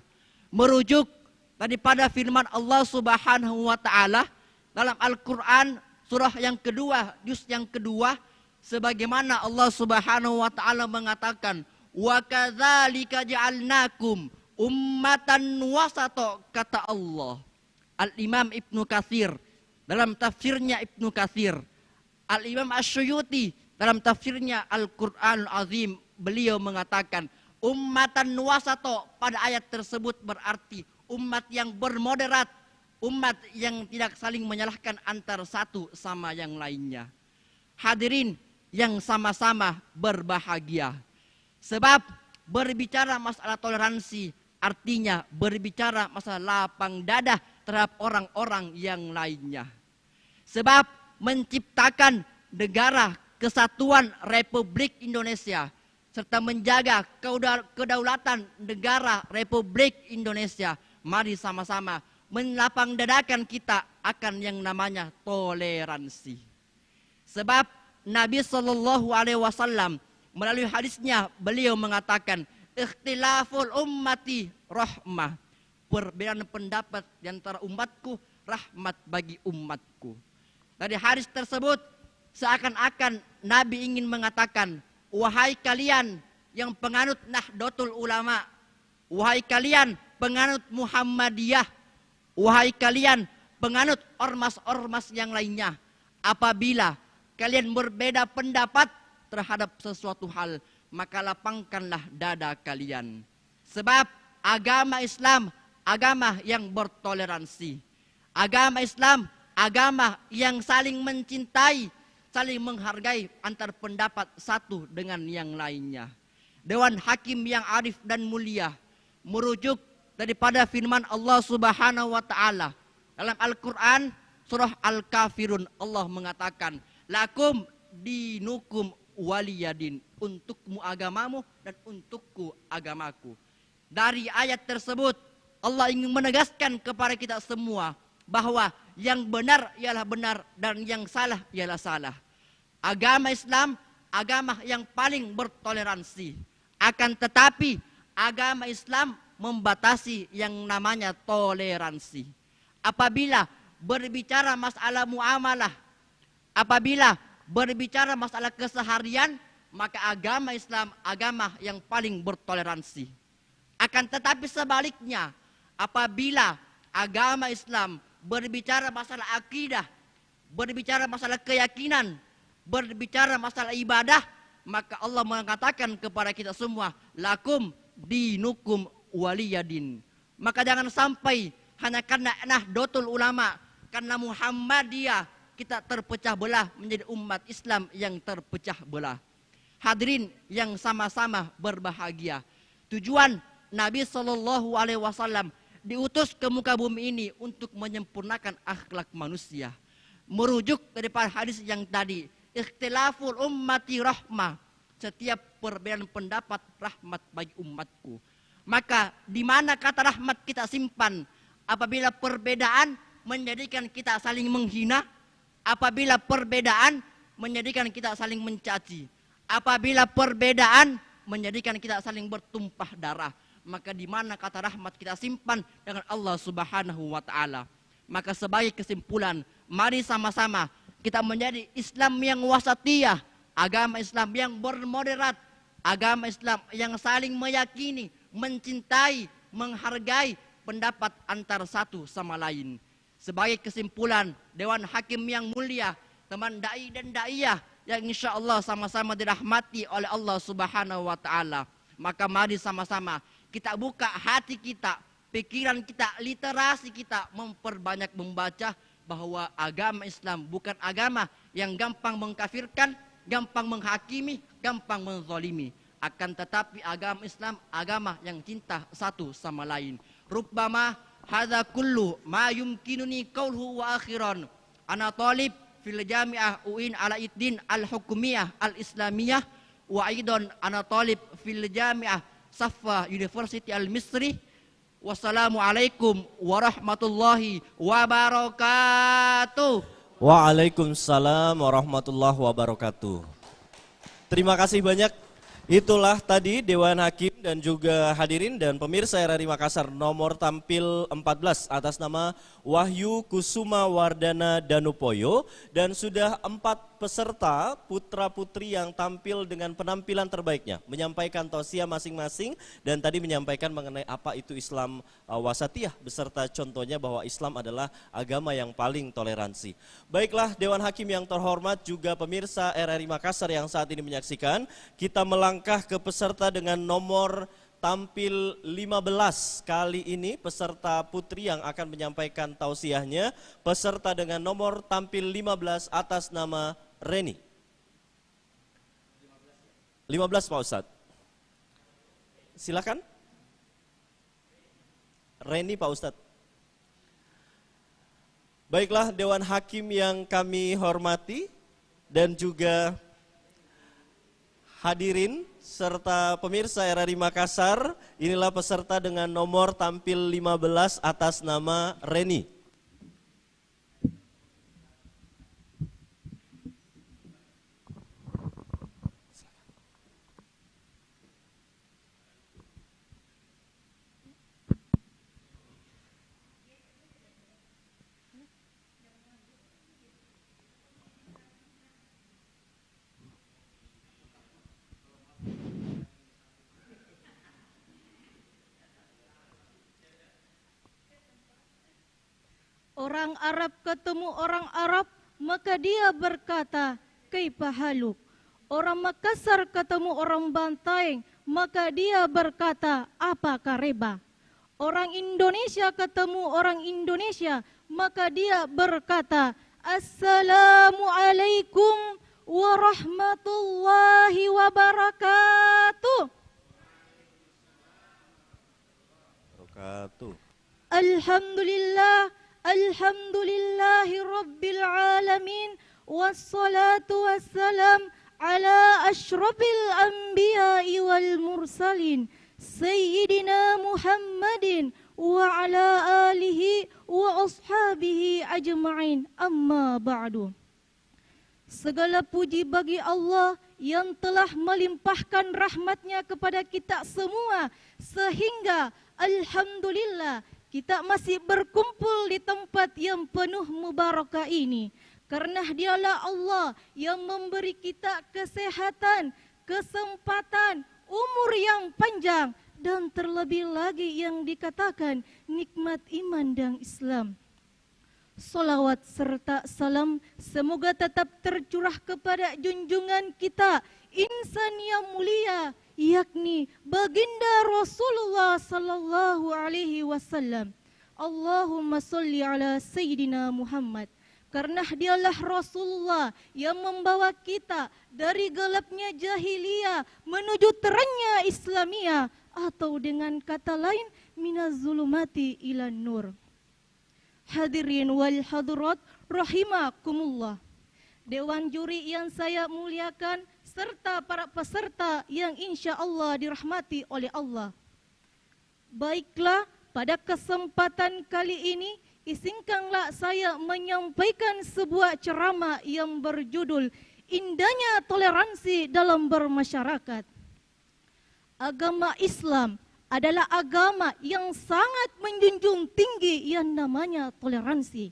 merujuk daripada firman Allah Subhanahu wa taala dalam Al-Qur'an surah yang kedua, juz yang kedua, sebagaimana Allah Subhanahu wa taala mengatakan, "Wa kadzalika ja'alnakum ummatan wasata," kata Allah. Al-Imam Ibnu Katsir dalam tafsirnya Ibnu Katsir, Al-Imam Asy-Syuuti dalam tafsirnya Al-Qur'anul Azim, beliau mengatakan ummatan wasato pada ayat tersebut berarti umat yang bermoderat, umat yang tidak saling menyalahkan antara satu sama yang lainnya. Hadirin yang sama-sama berbahagia, sebab berbicara masalah toleransi artinya berbicara masalah lapang dada terhadap orang-orang yang lainnya. Sebab menciptakan negara kesatuan Republik Indonesia serta menjaga kedaulatan negara Republik Indonesia, mari sama-sama melapang dadakan kita akan yang namanya toleransi. Sebab Nabi Shallallahu Alaihi Wasallam melalui hadisnya beliau mengatakan, ikhtilaful ummati rahmah, perbedaan pendapat di antara umatku rahmat bagi umatku. Dari hadis tersebut seakan-akan Nabi ingin mengatakan, wahai kalian yang penganut Nahdlatul Ulama, wahai kalian penganut Muhammadiyah, wahai kalian penganut ormas-ormas yang lainnya, apabila kalian berbeda pendapat terhadap sesuatu hal, maka lapangkanlah dada kalian. Sebab agama Islam agama yang bertoleransi. Agama Islam agama yang saling mencintai, saling menghargai antar pendapat satu dengan yang lainnya. Dewan Hakim yang arif dan mulia merujuk daripada firman Allah Subhanahu wa taala dalam Al-Qur'an surah Al-Kafirun, Allah mengatakan, lakum dinukum waliyadin, untukmu agamamu dan untukku agamaku. Dari ayat tersebut Allah ingin menegaskan kepada kita semua bahwa yang benar ialah benar dan yang salah ialah salah. Agama Islam agama yang paling bertoleransi. Akan tetapi agama Islam membatasi yang namanya toleransi. Apabila berbicara masalah muamalah, apabila berbicara masalah keseharian, maka agama Islam agama yang paling bertoleransi. Akan tetapi sebaliknya, apabila agama Islam berbicara masalah akidah, berbicara masalah keyakinan, berbicara masalah ibadah, maka Allah mengatakan kepada kita semua, lakum dinukum waliyadin. Maka jangan sampai hanya karena Nahdlatul Ulama, karena Muhammadiyah, kita terpecah belah menjadi umat Islam yang terpecah belah. Hadirin yang sama-sama berbahagia, tujuan Nabi Shallallahu Alaihi Wasallam diutus ke muka bumi ini untuk menyempurnakan akhlak manusia. Merujuk daripada hadis yang tadi, ikhtilaful ummati rahmah, setiap perbedaan pendapat rahmat bagi umatku. Maka di mana kata rahmat kita simpan? Apabila perbedaan menjadikan kita saling menghina, apabila perbedaan menjadikan kita saling mencaci, apabila perbedaan menjadikan kita saling bertumpah darah, maka di mana kata rahmat kita simpan dengan Allah Subhanahu wa taala. Maka sebagai kesimpulan, mari sama-sama kita menjadi Islam yang wasatiyah, agama Islam yang bermoderat, agama Islam yang saling meyakini, mencintai, menghargai pendapat antar satu sama lain. Sebagai kesimpulan, Dewan Hakim yang mulia, teman dai dan daiyah yang insya Allah sama-sama dirahmati oleh Allah Subhanahu wa taala, maka mari sama-sama kita buka hati kita, pikiran kita, literasi kita memperbanyak membaca bahwa agama Islam bukan agama yang gampang mengkafirkan, gampang menghakimi, gampang menzalimi. Akan tetapi agama Islam agama yang cinta satu sama lain. Rubbama hadza kullu ma yumkinuni qauluhu wa akhiran. Ana talib fil jami'ah UIN Alauddin Al-Hukumiyah Al-Islamiyah wa aidan ana talib fil jami'ah Safa University Al-Misri. Wassalamualaikum warahmatullahi wabarakatuh. Waalaikumsalam warahmatullahi wabarakatuh. Terima kasih banyak. Itulah tadi Dewan Hakim dan juga hadirin dan pemirsa RRI Makassar, nomor tampil 14 atas nama Wahyu Kusuma Wardana Danupoyo, dan sudah 4 peserta putra-putri yang tampil dengan penampilan terbaiknya, menyampaikan tausiah masing-masing dan tadi menyampaikan mengenai apa itu Islam wasatiyah beserta contohnya bahwa Islam adalah agama yang paling toleransi. Baiklah Dewan Hakim yang terhormat juga pemirsa RRI Makassar yang saat ini menyaksikan, kita melangkah ke peserta dengan nomor tampil 15 kali ini, peserta putri yang akan menyampaikan tausiahnya, peserta dengan nomor tampil 15 atas nama Reni. 15 Pak Ustadz. Silakan. Reni Pak Ustadz. Baiklah Dewan Hakim yang kami hormati dan juga hadirin serta pemirsa RRI Makassar, inilah peserta dengan nomor tampil 15 atas nama Reni. Orang Arab ketemu orang Arab, maka dia berkata, kaifa haluk. Orang Makassar ketemu orang Bantaeng, maka dia berkata, apa kareba. Orang Indonesia ketemu orang Indonesia, maka dia berkata, Assalamualaikum warahmatullahi wabarakatuh. Alhamdulillah. Alhamdulillahi Rabbil Alamin. Wassalatu wassalam ala ashrafil anbiya'i wal mursalin Sayyidina Muhammadin wa ala alihi wa ashabihi ajma'in. Amma ba'du. Segala puji bagi Allah yang telah melimpahkan rahmatnya kepada kita semua, sehingga alhamdulillah kita masih berkumpul di tempat yang penuh mubarakah ini. Karena dialah Allah yang memberi kita kesehatan, kesempatan, umur yang panjang, dan terlebih lagi yang dikatakan nikmat iman dan Islam. Salawat serta salam semoga tetap tercurah kepada junjungan kita, insan yang mulia, yakni baginda Rasulullah sallallahu alaihi wasallam. Allahumma salli ala Sayyidina Muhammad. Karena dialah Rasulullah yang membawa kita dari gelapnya jahiliyah menuju terangnya Islamiyah, atau dengan kata lain minaz zulumati ilan nur. Hadirin wal hadirat rahimakumullah. Dewan juri yang saya muliakan serta para peserta yang insya Allah dirahmati oleh Allah. Baiklah, pada kesempatan kali ini izinkanlah saya menyampaikan sebuah ceramah yang berjudul Indahnya Toleransi dalam Bermasyarakat. Agama Islam adalah agama yang sangat menjunjung tinggi yang namanya toleransi.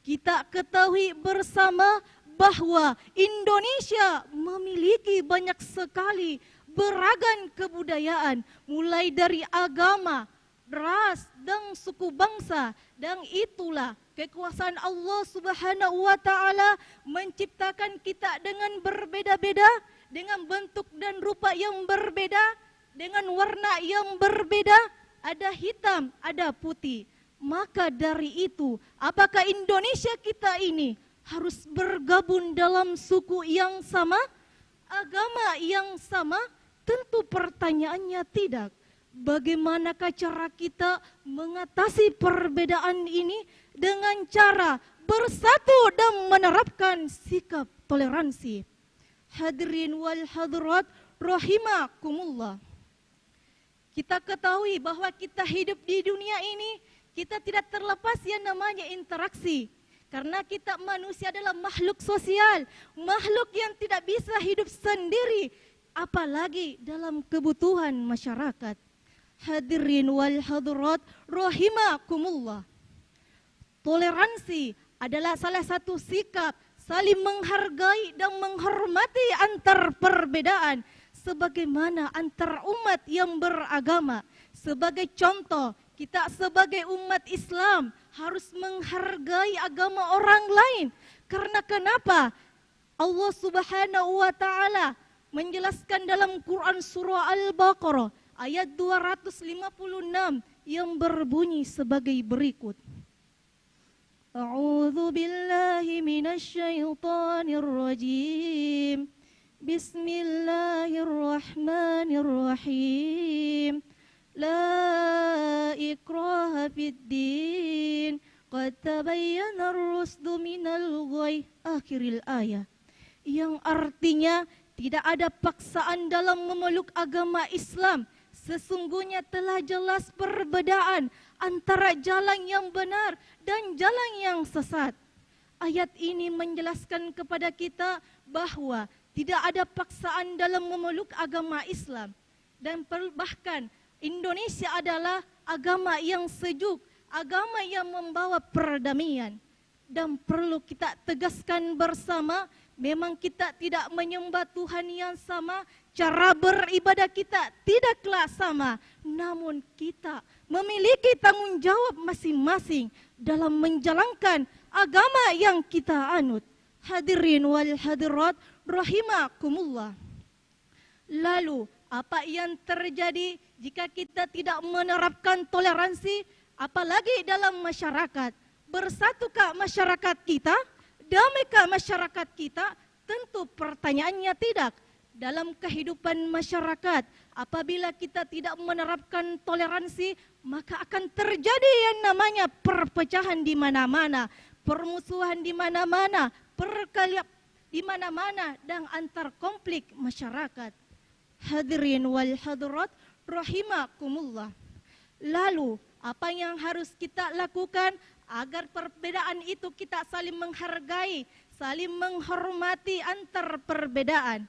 Kita ketahui bersama bahwa Indonesia memiliki banyak sekali beragam kebudayaan, mulai dari agama, ras, dan suku bangsa, dan itulah kekuasaan Allah Subhanahu wa taala menciptakan kita dengan berbeda-beda, dengan bentuk dan rupa yang berbeda, dengan warna yang berbeda, ada hitam, ada putih. Maka dari itu, apakah Indonesia kita ini harus bergabung dalam suku yang sama, agama yang sama? Tentu pertanyaannya tidak. Bagaimanakah cara kita mengatasi perbedaan ini? Dengan cara bersatu dan menerapkan sikap toleransi. Hadirin wal hadirat rahimakumullah. Kita ketahui bahwa kita hidup di dunia ini, kita tidak terlepas yang namanya interaksi. Karena kita manusia adalah makhluk sosial, makhluk yang tidak bisa hidup sendiri, apalagi dalam kebutuhan masyarakat. Hadirin wal hadirat rahimakumullah. Toleransi adalah salah satu sikap saling menghargai dan menghormati antar perbedaan, sebagaimana antar umat yang beragama. Sebagai contoh, kita sebagai umat Islam harus menghargai agama orang lain. Karena kenapa? Allah Subhanahu wa taala menjelaskan dalam Quran surah Al-Baqarah ayat 256 yang berbunyi sebagai berikut. A'udzu billahi minasy syaithanir rajim. Bismillahirrahmanirrahim. La ikraha fid din. Qad tabayyana ar-rusdu minal ghayy. Akhiril ayat. Yang artinya tidak ada paksaan dalam memeluk agama Islam. Sesungguhnya telah jelas perbedaan antara jalan yang benar dan jalan yang sesat. Ayat ini menjelaskan kepada kita bahwa tidak ada paksaan dalam memeluk agama Islam. Dan bahkan Indonesia adalah agama yang sejuk, agama yang membawa perdamaian. Dan perlu kita tegaskan bersama, memang kita tidak menyembah Tuhan yang sama, cara beribadah kita tidaklah sama. Namun kita memiliki tanggung jawab masing-masing dalam menjalankan agama yang kita anut. Hadirin wal hadirat rahimakumullah. Lalu apa yang terjadi jika kita tidak menerapkan toleransi, apalagi dalam masyarakat? Bersatukah masyarakat kita? Damaikah masyarakat kita? Tentu pertanyaannya tidak. Dalam kehidupan masyarakat, apabila kita tidak menerapkan toleransi, maka akan terjadi yang namanya perpecahan di mana-mana, permusuhan di mana-mana, perkaliap di mana-mana, dan antar konflik masyarakat. Hadirin wal hadirat rahimakumullah. Lalu, apa yang harus kita lakukan agar perbedaan itu kita saling menghargai, saling menghormati antar perbedaan?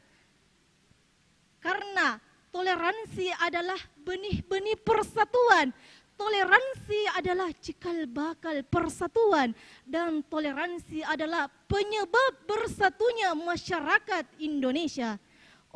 Karena toleransi adalah benih-benih persatuan. Toleransi adalah cikal bakal persatuan. Dan toleransi adalah penyebab bersatunya masyarakat Indonesia.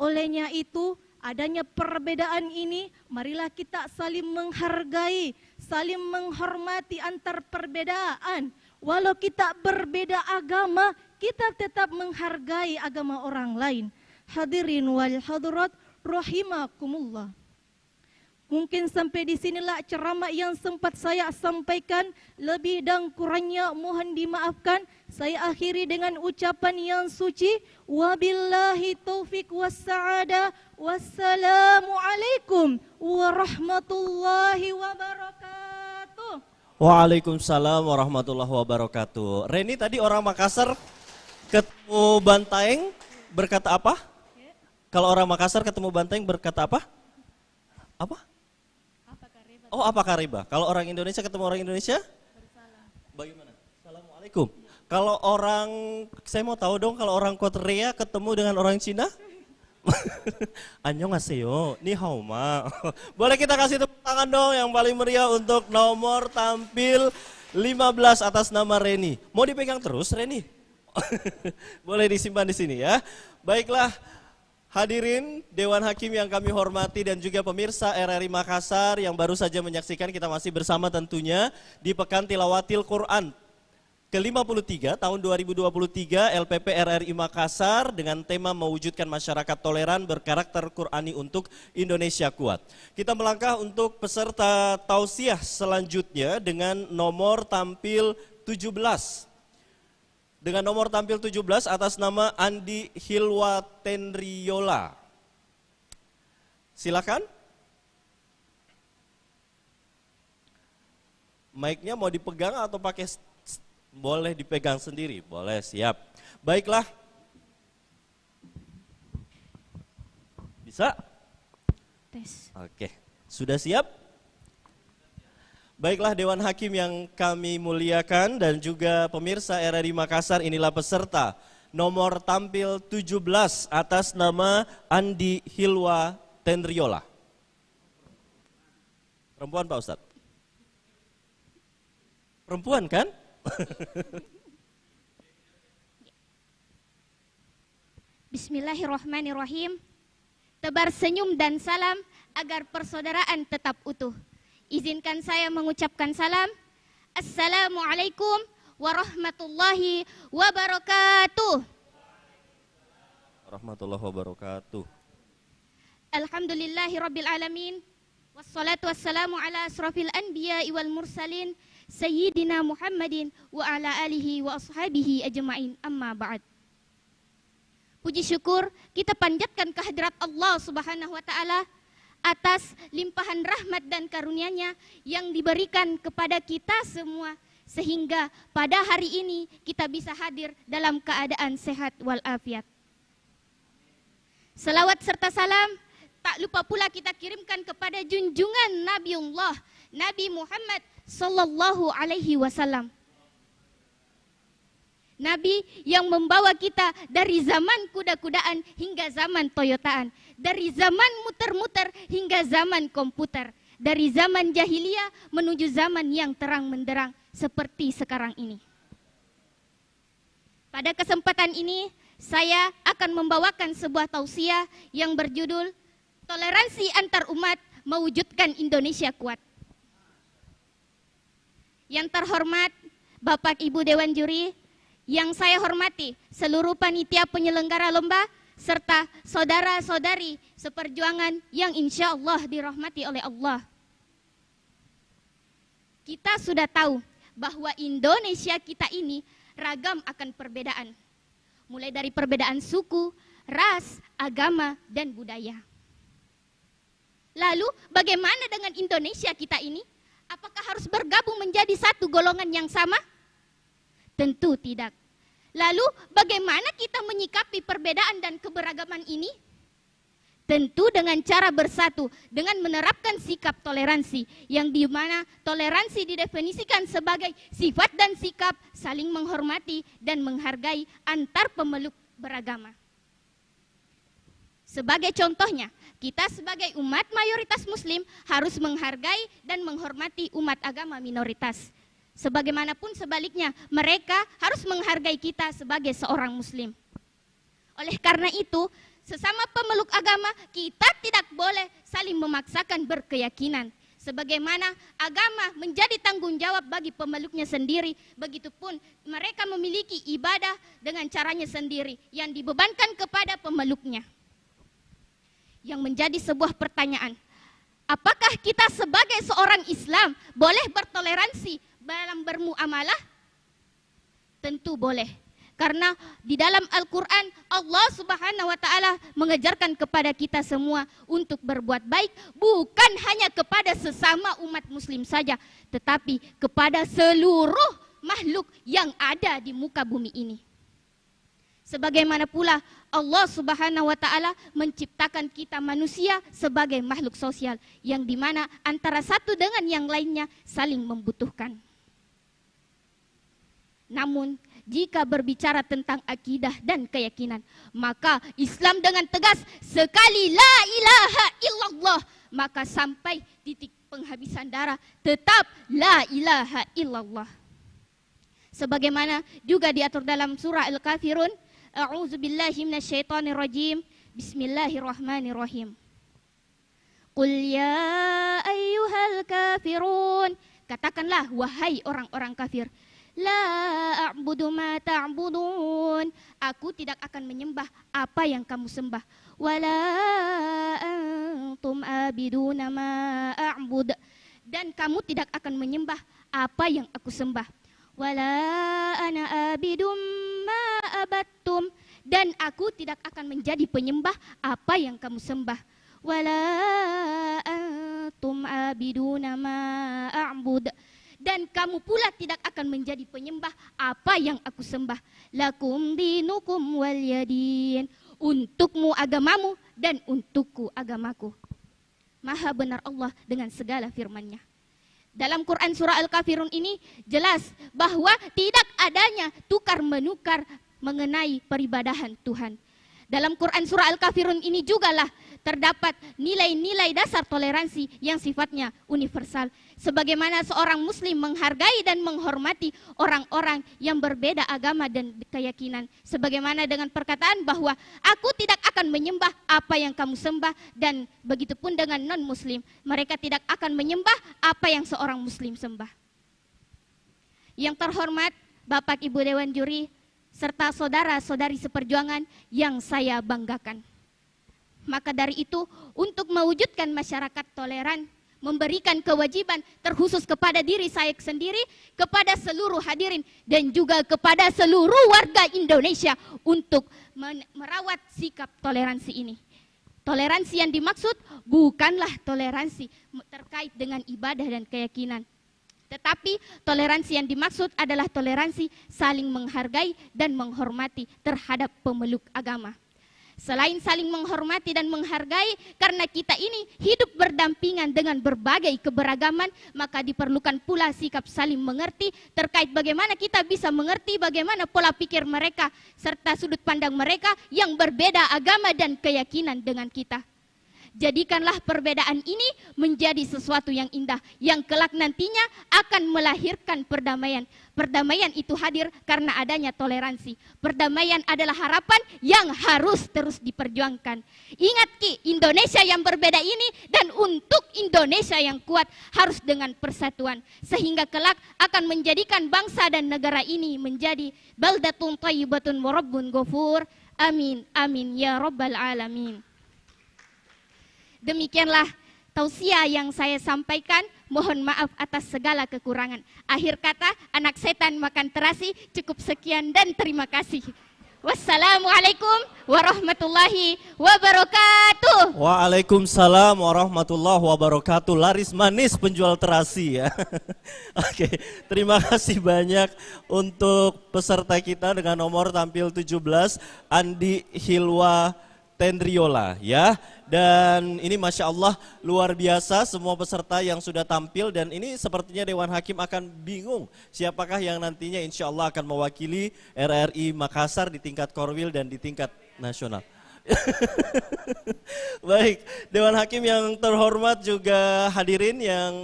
Olehnya itu, adanya perbedaan ini, marilah kita saling menghargai, saling menghormati antar perbedaan. Walau kita berbeda agama, kita tetap menghargai agama orang lain. Hadirin wal hadirat rahimakumullah. Mungkin sampai di sinilah ceramah yang sempat saya sampaikan. Lebih dan kurangnya mohon dimaafkan. Saya akhiri dengan ucapan yang suci. Wabillahi taufiq wassa'adah. Wassalamualaikum warahmatullahi wabarakatuh. Waalaikumsalam warahmatullahi wabarakatuh. Reni tadi orang Makassar ketemu Bantaeng berkata apa? Kalau orang Makassar ketemu Bantaeng berkata apa? Apa? Oh, apakah riba? Kalau orang Indonesia ketemu orang Indonesia? Bersalam. Bagaimana? Assalamualaikum. Kalau orang, saya mau tahu dong, kalau orang Korea ketemu dengan orang Cina? Annyeonghaseyo, ni hao ma. Boleh kita kasih tepuk tangan dong yang paling meriah untuk nomor tampil 15 atas nama Reni. Mau dipegang terus Reni? Boleh disimpan di sini ya. Baiklah. Hadirin Dewan Hakim yang kami hormati dan juga pemirsa RRI Makassar yang baru saja menyaksikan, kita masih bersama tentunya di Pekan Tilawatil Quran ke-53 tahun 2023 LPP RRI Makassar dengan tema mewujudkan masyarakat toleran berkarakter Qurani untuk Indonesia kuat. Kita melangkah untuk peserta tausiah selanjutnya dengan nomor tampil 17. Dengan nomor tampil 17 atas nama Andi Hilwa Tenriola. Silakan. Mic-nya mau dipegang atau pakai boleh dipegang sendiri? Boleh, siap. Baiklah. Bisa? Tes. Oke, sudah siap? Baiklah Dewan Hakim yang kami muliakan dan juga pemirsa RRI Makassar, inilah peserta nomor tampil 17 atas nama Andi Hilwa Tenriola. Perempuan Pak Ustadz? Perempuan kan? Bismillahirrahmanirrahim. Tebar senyum dan salam agar persaudaraan tetap utuh. Izinkan saya mengucapkan salam. Assalamualaikum warahmatullahi wabarakatuh. Warahmatullahi wabarakatuh. Alhamdulillahi rabbil alamin. Wassalatu wassalamu ala asrafil anbiya wal mursalin. Sayyidina Muhammadin wa ala alihi wa ashabihi ajma'in, amma ba'd. Puji syukur kita panjatkan kehadirat Allah Subhanahu wa ta'ala atas limpahan rahmat dan karunia-Nya yang diberikan kepada kita semua, sehingga pada hari ini kita bisa hadir dalam keadaan sehat walafiat. Selawat serta salam tak lupa pula kita kirimkan kepada junjungan Nabiullah Nabi Muhammad Sallallahu Alaihi Wasallam. Nabi yang membawa kita dari zaman kuda-kudaan hingga zaman Toyotaan, dari zaman muter-muter hingga zaman komputer, dari zaman jahiliyah menuju zaman yang terang menderang seperti sekarang ini. Pada kesempatan ini saya akan membawakan sebuah tausiah yang berjudul Toleransi Antar Umat Mewujudkan Indonesia Kuat. Yang terhormat Bapak Ibu Dewan Juri, yang saya hormati seluruh panitia penyelenggara lomba, serta saudara-saudari seperjuangan yang insya Allah dirahmati oleh Allah. Kita sudah tahu bahwa Indonesia kita ini ragam akan perbedaan. Mulai dari perbedaan suku, ras, agama, dan budaya. Lalu bagaimana dengan Indonesia kita ini? Apakah harus bergabung menjadi satu golongan yang sama? Tentu tidak. Lalu bagaimana kita menyikapi perbedaan dan keberagaman ini? Tentu dengan cara bersatu, dengan menerapkan sikap toleransi, yang dimana toleransi didefinisikan sebagai sifat dan sikap saling menghormati dan menghargai antar pemeluk beragama. Sebagai contohnya, kita sebagai umat mayoritas muslim harus menghargai dan menghormati umat agama minoritas. Sebagaimanapun sebaliknya, mereka harus menghargai kita sebagai seorang muslim. Oleh karena itu, sesama pemeluk agama, kita tidak boleh saling memaksakan berkeyakinan. Sebagaimana agama menjadi tanggung jawab bagi pemeluknya sendiri, begitupun mereka memiliki ibadah dengan caranya sendiri yang dibebankan kepada pemeluknya. Yang menjadi sebuah pertanyaan, apakah kita sebagai seorang Islam boleh bertoleransi dalam bermuamalah? Tentu boleh. Karena di dalam Al-Quran Allah Subhanahu wa ta'ala mengajarkan kepada kita semua untuk berbuat baik, bukan hanya kepada sesama umat muslim saja, tetapi kepada seluruh makhluk yang ada di muka bumi ini. Sebagaimana pula Allah Subhanahu wa ta'ala menciptakan kita manusia sebagai makhluk sosial, yang dimana antara satu dengan yang lainnya saling membutuhkan. Namun jika berbicara tentang akidah dan keyakinan, maka Islam dengan tegas sekali la ilaha illallah, maka sampai titik penghabisan darah tetap la ilaha illallah. Sebagaimana juga diatur dalam surah Al-Kafirun, a'udzubillahi minasyaitonirrajim, bismillahirrahmanirrahim. Qul ya ayyuhal kafirun, katakanlah wahai orang-orang kafir. La a'budu ma ta'budun. Aku tidak akan menyembah apa yang kamu sembah. Wala antum abiduna ma a'bud. Dan kamu tidak akan menyembah apa yang aku sembah. Wala ana abidum ma abattum. Dan aku tidak akan menjadi penyembah apa yang kamu sembah. Wala antum abiduna ma a'bud. Dan kamu pula tidak akan menjadi penyembah apa yang aku sembah. Lakum dinukum waliyadin. Untukmu agamamu dan untukku agamaku. Maha benar Allah dengan segala firman-Nya. Dalam Quran surah Al-Kafirun ini jelas bahwa tidak adanya tukar-menukar mengenai peribadahan Tuhan. Dalam Quran surah Al-Kafirun ini jugalah terdapat nilai-nilai dasar toleransi yang sifatnya universal. Sebagaimana seorang muslim menghargai dan menghormati orang-orang yang berbeda agama dan keyakinan. Sebagaimana dengan perkataan bahwa aku tidak akan menyembah apa yang kamu sembah, dan begitupun dengan non-muslim. Mereka tidak akan menyembah apa yang seorang muslim sembah. Yang terhormat Bapak Ibu Dewan Juri, serta saudara-saudari seperjuangan yang saya banggakan. Maka dari itu, untuk mewujudkan masyarakat toleran, memberikan kewajiban terkhusus kepada diri saya sendiri, kepada seluruh hadirin, dan juga kepada seluruh warga Indonesia untuk merawat sikap toleransi ini. Toleransi yang dimaksud bukanlah toleransi terkait dengan ibadah dan keyakinan. Tetapi toleransi yang dimaksud adalah toleransi saling menghargai dan menghormati terhadap pemeluk agama. Selain saling menghormati dan menghargai, karena kita ini hidup berdampingan dengan berbagai keberagaman, maka diperlukan pula sikap saling mengerti terkait bagaimana kita bisa mengerti bagaimana pola pikir mereka serta sudut pandang mereka yang berbeda agama dan keyakinan dengan kita. Jadikanlah perbedaan ini menjadi sesuatu yang indah, yang kelak nantinya akan melahirkan perdamaian. Perdamaian itu hadir karena adanya toleransi. Perdamaian adalah harapan yang harus terus diperjuangkan. Ingat Ki, Indonesia yang berbeda ini dan untuk Indonesia yang kuat harus dengan persatuan. Sehingga kelak akan menjadikan bangsa dan negara ini menjadi baldatun thayyibatun wa rabbun ghafur. Amin, amin, ya rabbal alamin. Demikianlah tausiah yang saya sampaikan. Mohon maaf atas segala kekurangan. Akhir kata, anak setan makan terasi. Cukup sekian dan terima kasih. Wassalamualaikum warahmatullahi wabarakatuh. Waalaikumsalam warahmatullahi wabarakatuh. Laris manis penjual terasi ya. Oke, terima kasih banyak untuk peserta kita dengan nomor tampil 17, Andi Hilwa Tendriola ya. Dan ini Masya Allah luar biasa semua peserta yang sudah tampil, dan ini sepertinya Dewan Hakim akan bingung siapakah yang nantinya insya Allah akan mewakili RRI Makassar di tingkat Korwil dan di tingkat nasional. Baik, Dewan Hakim yang terhormat juga hadirin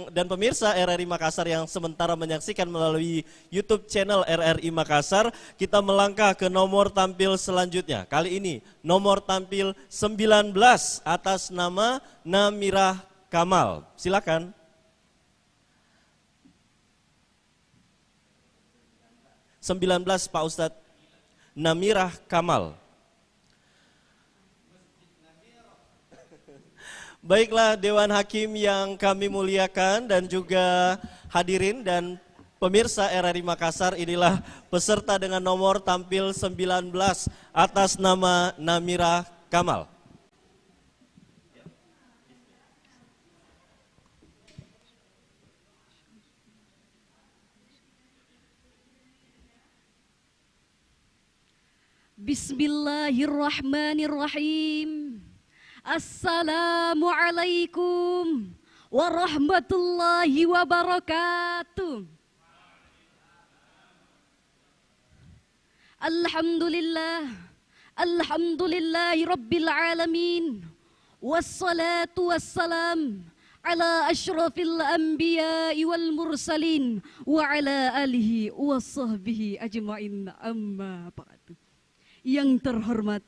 dan pemirsa RRI Makassar yang sementara menyaksikan melalui YouTube channel RRI Makassar, kita melangkah ke nomor tampil selanjutnya. Kali ini nomor tampil 19 atas nama Namirah Kamal. Silakan. (19) Pak Ustadz. Namirah Kamal. Baiklah Dewan Hakim yang kami muliakan dan juga hadirin dan pemirsa RRI Makassar, inilah peserta dengan nomor tampil 19 atas nama Namirah Kamal. Bismillahirrahmanirrahim. Assalamualaikum warahmatullahi wabarakatuh. Alhamdulillahi rabbil alamin. Wassalatu wassalam ala asyrafil anbiya'i wal mursalin wa ala alihi wa sahbihi ajma'in, amma ba'du. Yang terhormat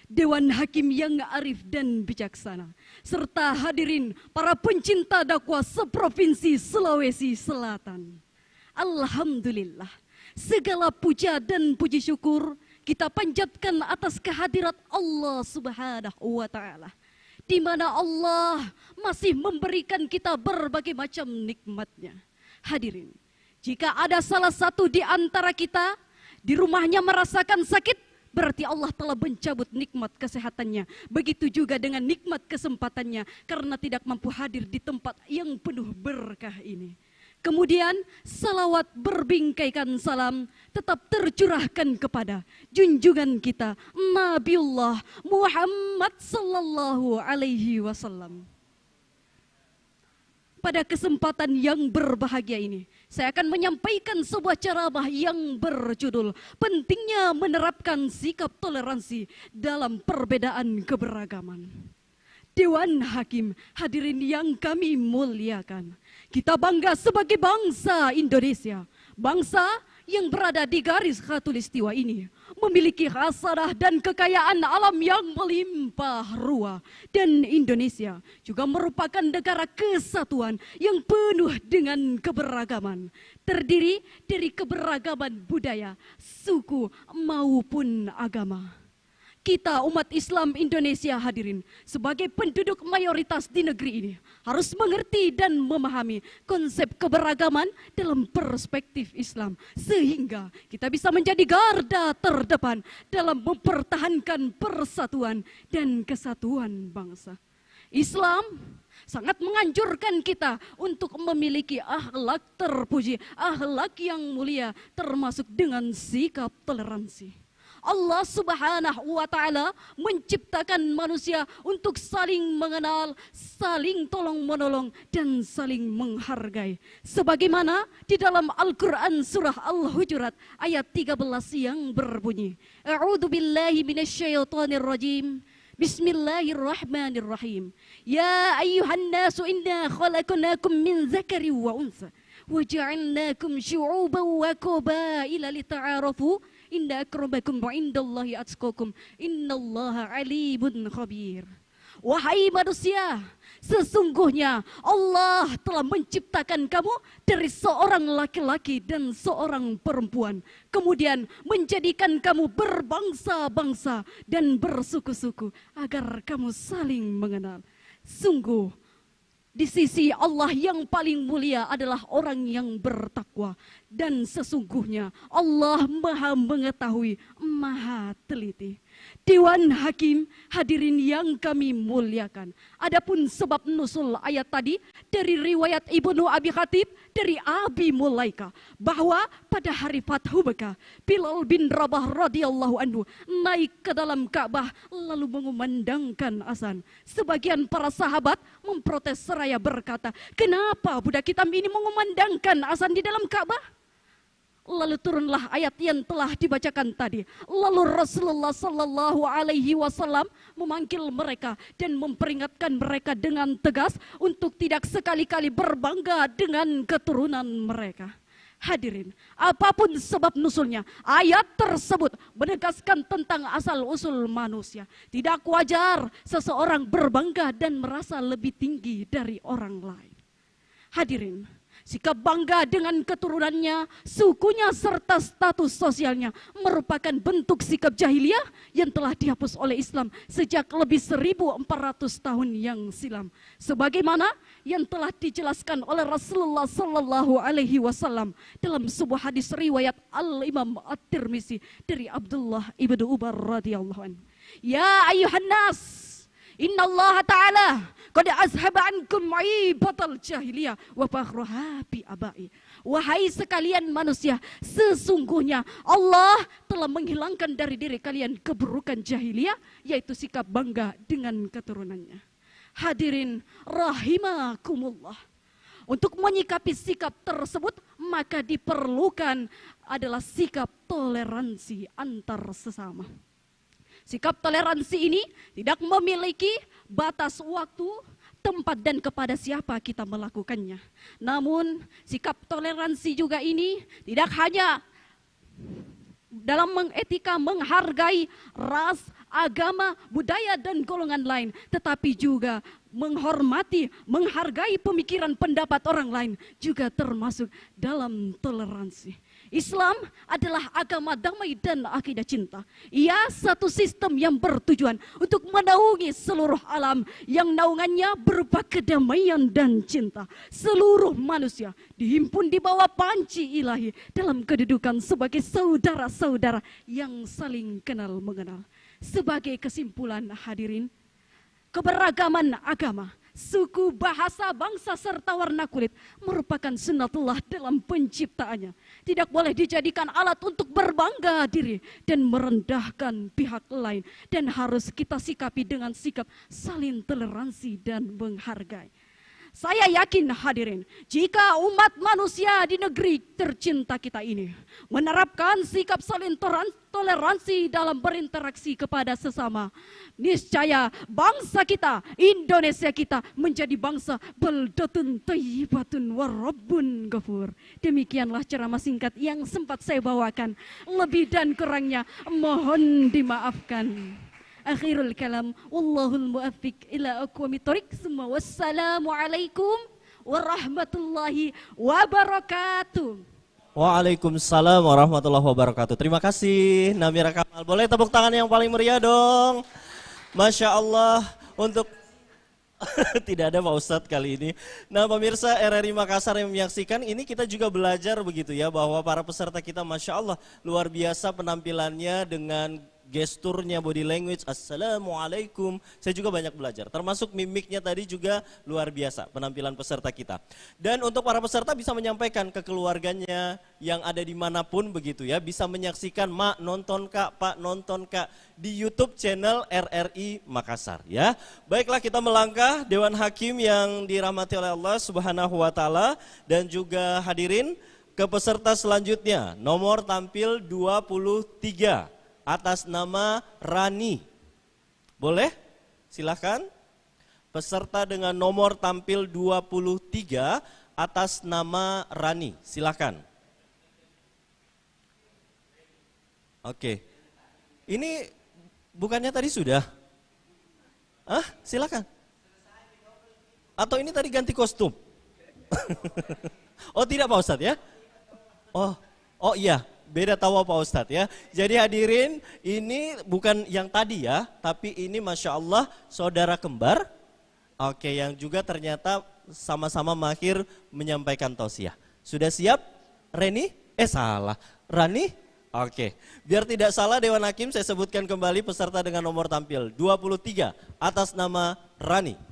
Dewan Hakim yang arif dan bijaksana, serta hadirin para pencinta dakwah seprovinsi Sulawesi Selatan. Alhamdulillah, segala puja dan puji syukur kita panjatkan atas kehadirat Allah Subhanahu wa Ta'ala, di mana Allah masih memberikan kita berbagai macam nikmatnya. Hadirin, jika ada salah satu di antara kita di rumahnya merasakan sakit, berarti Allah telah mencabut nikmat kesehatannya. Begitu juga dengan nikmat kesempatannya karena tidak mampu hadir di tempat yang penuh berkah ini. Kemudian salawat berbingkaikan salam tetap tercurahkan kepada junjungan kita Nabiullah Muhammad sallallahu alaihi wasallam. Pada kesempatan yang berbahagia ini, saya akan menyampaikan sebuah ceramah yang berjudul pentingnya menerapkan sikap toleransi dalam perbedaan keberagaman. Dewan Hakim, hadirin yang kami muliakan, kita bangga sebagai bangsa Indonesia, bangsa yang berada di garis khatulistiwa ini, memiliki khasanah dan kekayaan alam yang melimpah ruah. Dan Indonesia juga merupakan negara kesatuan yang penuh dengan keberagaman, terdiri dari keberagaman budaya, suku maupun agama. Kita umat Islam Indonesia, hadirin, sebagai penduduk mayoritas di negeri ini harus mengerti dan memahami konsep keberagaman dalam perspektif Islam, sehingga kita bisa menjadi garda terdepan dalam mempertahankan persatuan dan kesatuan bangsa. Islam sangat menganjurkan kita untuk memiliki akhlak terpuji, akhlak yang mulia, termasuk dengan sikap toleransi. Allah Subhanahu wa Ta'ala menciptakan manusia untuk saling mengenal, saling tolong menolong, dan saling menghargai. Sebagaimana di dalam Al-Quran surah Al-Hujurat ayat 13 yang berbunyi, A'udzu billahi minasyaitonir rajim. Bismillahirrahmanirrahim. Ya ayyuhan nasu inna khalaqnakum min zakari wa unsa wa ja'alnakum syu'uban wa qabaila lita'arafu. Inna akramakum indallahi atqakum innallaha alimun khabir. Wahai manusia, sesungguhnya Allah telah menciptakan kamu dari seorang laki-laki dan seorang perempuan, kemudian menjadikan kamu berbangsa-bangsa dan bersuku-suku agar kamu saling mengenal. Sungguh di sisi Allah yang paling mulia adalah orang yang bertakwa, dan sesungguhnya Allah Maha mengetahui, Maha teliti. Dewan Hakim, hadirin yang kami muliakan. Adapun sebab nusul ayat tadi dari riwayat Ibnu Abi Khatib dari Abi Mulaika, bahwa pada hari Fathu Mekah, Bilal bin Rabah radhiyallahu anhu naik ke dalam Ka'bah lalu mengumandangkan azan. Sebagian para sahabat memprotes seraya berkata, kenapa budak hitam ini mengumandangkan azan di dalam Ka'bah? Lalu turunlah ayat yang telah dibacakan tadi. Lalu Rasulullah sallallahu alaihi wasallam memanggil mereka dan memperingatkan mereka dengan tegas untuk tidak sekali-kali berbangga dengan keturunan mereka. Hadirin, apapun sebab nusulnya, ayat tersebut menegaskan tentang asal-usul manusia. Tidak wajar seseorang berbangga dan merasa lebih tinggi dari orang lain. Hadirin, sikap bangga dengan keturunannya, sukunya, serta status sosialnya merupakan bentuk sikap jahiliyah yang telah dihapus oleh Islam sejak lebih 1400 tahun yang silam. Sebagaimana yang telah dijelaskan oleh Rasulullah sallallahu alaihi wasallam dalam sebuah hadis riwayat Al-Imam At-Tirmizi dari Abdullah ibnu Umar radhiyallahu anhu. Ya ayuhan nas, inna Allah ta'ala qad azhaba ankum aibatal jahiliyah wa fakhruha bi abai. Wahai sekalian manusia, sesungguhnya Allah telah menghilangkan dari diri kalian keburukan jahiliyah, yaitu sikap bangga dengan keturunannya. Hadirin rahimakumullah. Untuk menyikapi sikap tersebut, maka diperlukan adalah sikap toleransi antar sesama. Sikap toleransi ini tidak memiliki batas waktu, tempat, dan kepada siapa kita melakukannya. Namun sikap toleransi juga ini tidak hanya dalam mengetika, menghargai ras, agama, budaya, dan golongan lain, tetapi juga menghormati, menghargai pemikiran pendapat orang lain juga termasuk dalam toleransi. Islam adalah agama damai dan akidah cinta. Ia satu sistem yang bertujuan untuk menaungi seluruh alam, yang naungannya berupa kedamaian dan cinta. Seluruh manusia dihimpun di bawah panci ilahi dalam kedudukan sebagai saudara-saudara yang saling kenal mengenal. Sebagai kesimpulan hadirin, keberagaman agama, suku, bahasa, bangsa, serta warna kulit merupakan sunnatullah dalam penciptaannya. Tidak boleh dijadikan alat untuk berbangga diri dan merendahkan pihak lain. Dan harus kita sikapi dengan sikap saling toleransi dan menghargai. Saya yakin hadirin, jika umat manusia di negeri tercinta kita ini menerapkan sikap saling toleransi dalam berinteraksi kepada sesama, niscaya bangsa kita, Indonesia kita menjadi bangsa baldatun thayyibatun warabbun ghafur. Demikianlah ceramah singkat yang sempat saya bawakan. Lebih dan kurangnya mohon dimaafkan. Akhirul kalam, wallahul muwaffiq ila aqwamit thoriq. Semua wassalamualaikum warahmatullahi wabarakatuh. Waalaikumsalam warahmatullahi wabarakatuh. Terima kasih Namira Kamal. Boleh tepuk tangan yang paling meriah dong. Masya Allah. Untuk tidak ada Pak Ustadz kali ini. Nah pemirsa RRI Makassar yang menyaksikan ini, kita juga belajar begitu ya, bahwa para peserta kita Masya Allah luar biasa penampilannya dengan gesturnya, body language, assalamualaikum. Saya juga banyak belajar, termasuk mimiknya tadi juga luar biasa penampilan peserta kita. Dan untuk para peserta bisa menyampaikan ke keluarganya yang ada dimanapun begitu ya, bisa menyaksikan Mak nonton Kak, Pak nonton Kak di YouTube channel RRI Makassar ya. Baiklah, kita melangkah Dewan Hakim yang dirahmati oleh Allah Subhanahu wa taala dan juga hadirin ke peserta selanjutnya. Nomor tampil 23 atas nama Rani. Boleh? Silahkan. Peserta dengan nomor tampil 23 atas nama Rani. Silahkan. Oke. Ini bukannya tadi sudah? Silahkan. Atau ini tadi ganti kostum? Oh tidak Pak Ustadz ya? Oh iya. Beda tawa Pak Ustadz ya. Jadi hadirin, ini bukan yang tadi ya, tapi ini Masya Allah saudara kembar. Oke, yang juga ternyata sama-sama mahir menyampaikan tausiah. Sudah siap Reni? Salah. Rani? Oke, biar tidak salah Dewan Hakim, saya sebutkan kembali peserta dengan nomor tampil 23 atas nama Rani.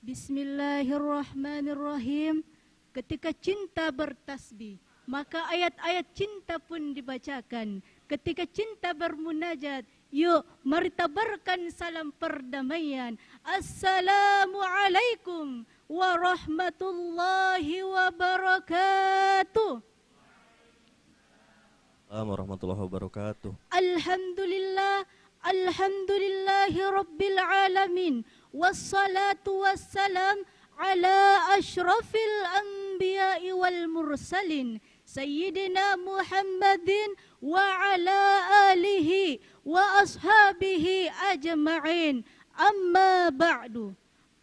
Bismillahirrahmanirrahim. Ketika cinta bertasbih, maka ayat-ayat cinta pun dibacakan. Ketika cinta bermunajat, yuk mari tabarkan salam perdamaian. Assalamualaikum warahmatullahi wabarakatuh. Assalamualaikum warahmatullahi wabarakatuh. Alhamdulillah, alhamdulillahi rabbil alamin. Wassalatu wassalam ala ashrafil anbiya'i wal mursalin Sayyidina Muhammadin wa ala alihi wa ashabihi ajma'in. Amma ba'du.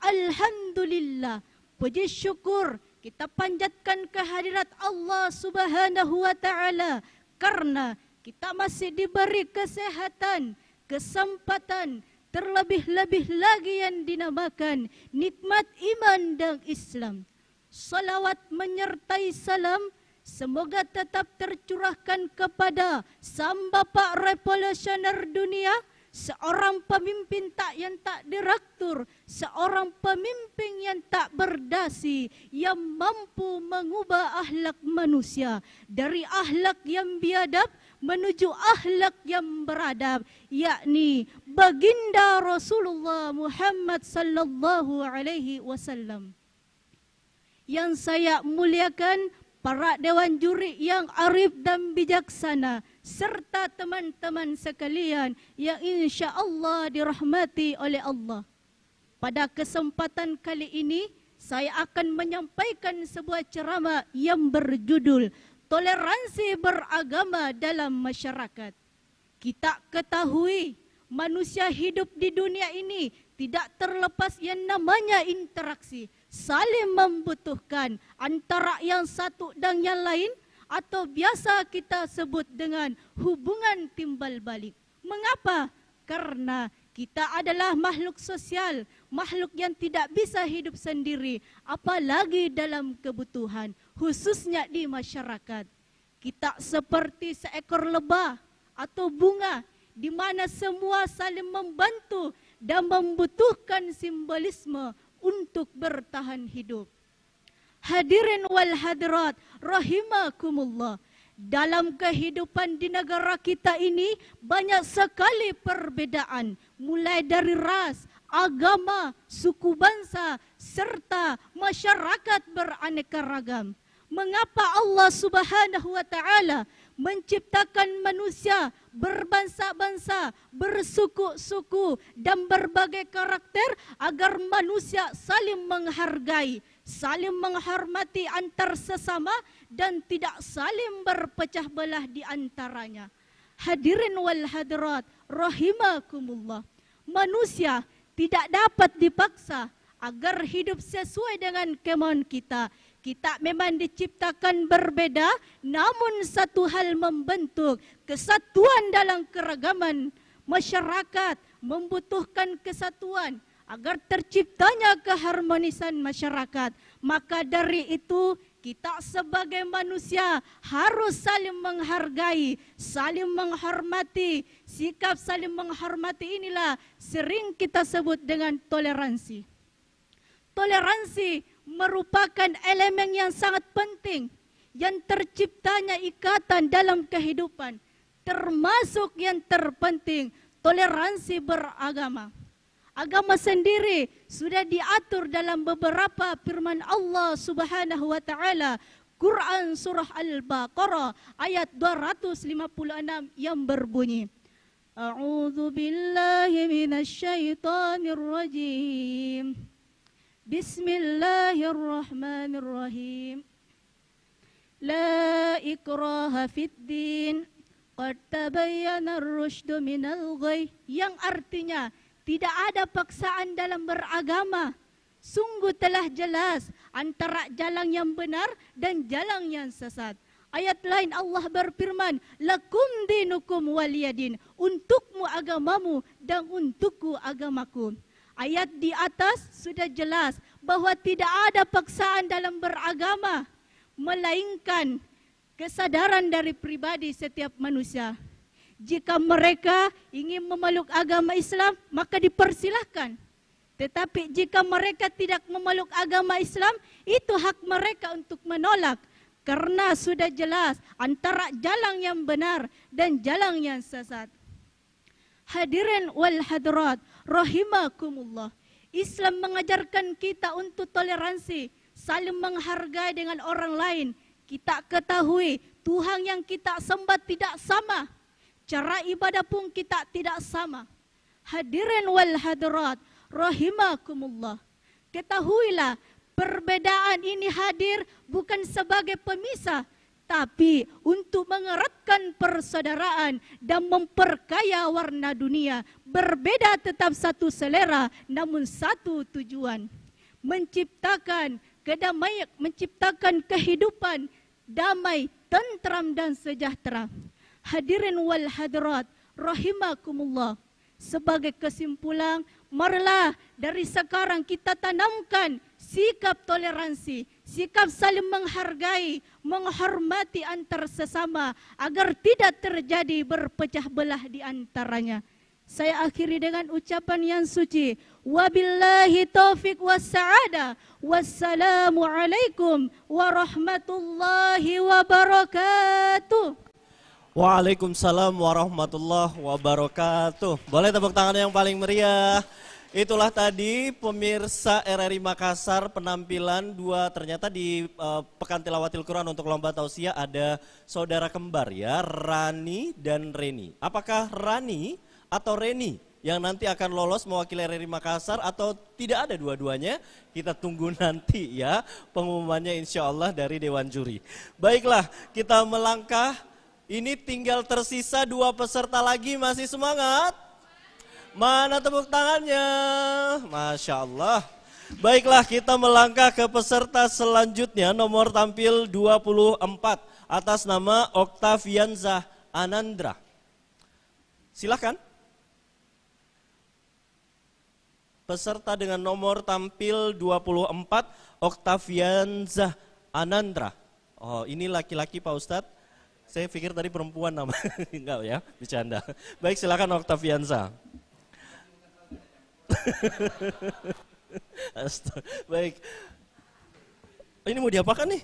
Alhamdulillah, puji syukur kita panjatkan kehadirat Allah Subhanahu wa ta'ala karena kita masih diberi kesehatan, kesempatan, terlebih-lebih lagi yang dinamakan nikmat iman dan Islam. Salawat menyertai salam semoga tetap tercurahkan kepada Sang Bapak Revolusioner Dunia, seorang pemimpin yang tak direktur, seorang pemimpin yang tak berdasi, yang mampu mengubah akhlak manusia dari akhlak yang biadab menuju akhlak yang beradab, yakni baginda Rasulullah Muhammad sallallahu alaihi wasallam. Yang saya muliakan para dewan juri yang arif dan bijaksana serta teman-teman sekalian yang insya Allah dirahmati oleh Allah. Pada kesempatan kali ini saya akan menyampaikan sebuah ceramah yang berjudul Toleransi beragama dalam masyarakat. Kita ketahui manusia hidup di dunia ini tidak terlepas yang namanya interaksi. saling membutuhkan antara yang satu dan yang lain, atau biasa kita sebut dengan hubungan timbal balik. Mengapa? Karena kita adalah makhluk sosial, makhluk yang tidak bisa hidup sendiri, apalagi dalam kebutuhan, khususnya di masyarakat. Kita seperti seekor lebah atau bunga, di mana semua saling membantu dan membutuhkan simbolisme untuk bertahan hidup. Hadirin wal hadirat rahimakumullah. Dalam kehidupan di negara kita ini banyak sekali perbedaan, mulai dari ras, agama, suku bangsa, serta masyarakat beraneka ragam. Mengapa Allah Subhanahu wa taala menciptakan manusia berbangsa-bangsa, bersuku-suku dan berbagai karakter agar manusia saling menghargai, saling menghormati antar sesama dan tidak saling berpecah belah di antaranya. Hadirin wal hadirat rahimakumullah. Manusia tidak dapat dipaksa agar hidup sesuai dengan kemauan kita. Kita memang diciptakan berbeda, namun satu hal membentuk kesatuan dalam keragaman. Masyarakat membutuhkan kesatuan agar terciptanya keharmonisan masyarakat. Maka dari itu kita sebagai manusia harus saling menghargai, saling menghormati. Sikap saling menghormati inilah sering kita sebut dengan toleransi. Toleransi merupakan elemen yang sangat penting yang terciptanya ikatan dalam kehidupan, termasuk yang terpenting toleransi beragama. Agama sendiri sudah diatur dalam beberapa firman Allah Subhanahu wa taala. Quran surah Al-Baqarah ayat 256 yang berbunyi, A'udzu billahi minasyaitonir rajim. Bismillahirrahmanirrahim. La ikraha fid din, qad tabayyana ar-rusydu minal ghayy, yang artinya tidak ada paksaan dalam beragama. Sungguh telah jelas antara jalan yang benar dan jalan yang sesat. Ayat lain Allah berfirman, lakum dinukum waliyadin, untukmu agamamu dan untukku agamaku. Ayat di atas sudah jelas bahwa tidak ada paksaan dalam beragama, melainkan kesadaran dari pribadi setiap manusia. Jika mereka ingin memeluk agama Islam, maka dipersilahkan. Tetapi jika mereka tidak memeluk agama Islam, itu hak mereka untuk menolak. Karena sudah jelas antara jalan yang benar dan jalan yang sesat. Hadirin wal hadirat rahimakumullah. Islam mengajarkan kita untuk toleransi, saling menghargai dengan orang lain. Kita ketahui Tuhan yang kita sembah tidak sama. Cara ibadah pun kita tidak sama. Hadirin wal hadirat rahimakumullah. Ketahuilah perbedaan ini hadir bukan sebagai pemisah, tapi untuk mengeratkan persaudaraan dan memperkaya warna dunia. Berbeda tetap satu selera, namun satu tujuan. Menciptakan kedamaian, menciptakan kehidupan damai, tentram dan sejahtera. Hadirin wal hadirat rahimakumullah. Sebagai kesimpulan, marilah dari sekarang kita tanamkan sikap toleransi, sikap saling menghargai, menghormati antar sesama agar tidak terjadi berpecah belah di antaranya. Saya akhiri dengan ucapan yang suci. Wabillahi taufiq wassa'adah. Wassalamualaikum warahmatullahi wabarakatuh. Waalaikumsalam warahmatullahi wabarakatuh. Boleh tepuk tangan yang paling meriah. Itulah tadi pemirsa RRI Makassar, penampilan dua, ternyata di Pekan Tilawatil Quran untuk lomba tausiah ada saudara kembar ya, Rani dan Reni. Apakah Rani atau Reni yang nanti akan lolos mewakili RRI Makassar atau tidak ada dua-duanya? Kita tunggu nanti ya pengumumannya insya Allah dari Dewan Juri. Baiklah, kita melangkah. Ini tinggal tersisa dua peserta lagi, masih semangat? Mana tepuk tangannya? Masya Allah. Baiklah, kita melangkah ke peserta selanjutnya, nomor tampil 24 atas nama Oktavianza Anandra. Silakan. Peserta dengan nomor tampil 24 Oktavianza Anandra. Oh, ini laki-laki Pak Ustadz. Saya pikir tadi perempuan nama. Enggak ya, bercanda. Baik, silakan Oktavianza. Baik. Ini mau diapakan nih?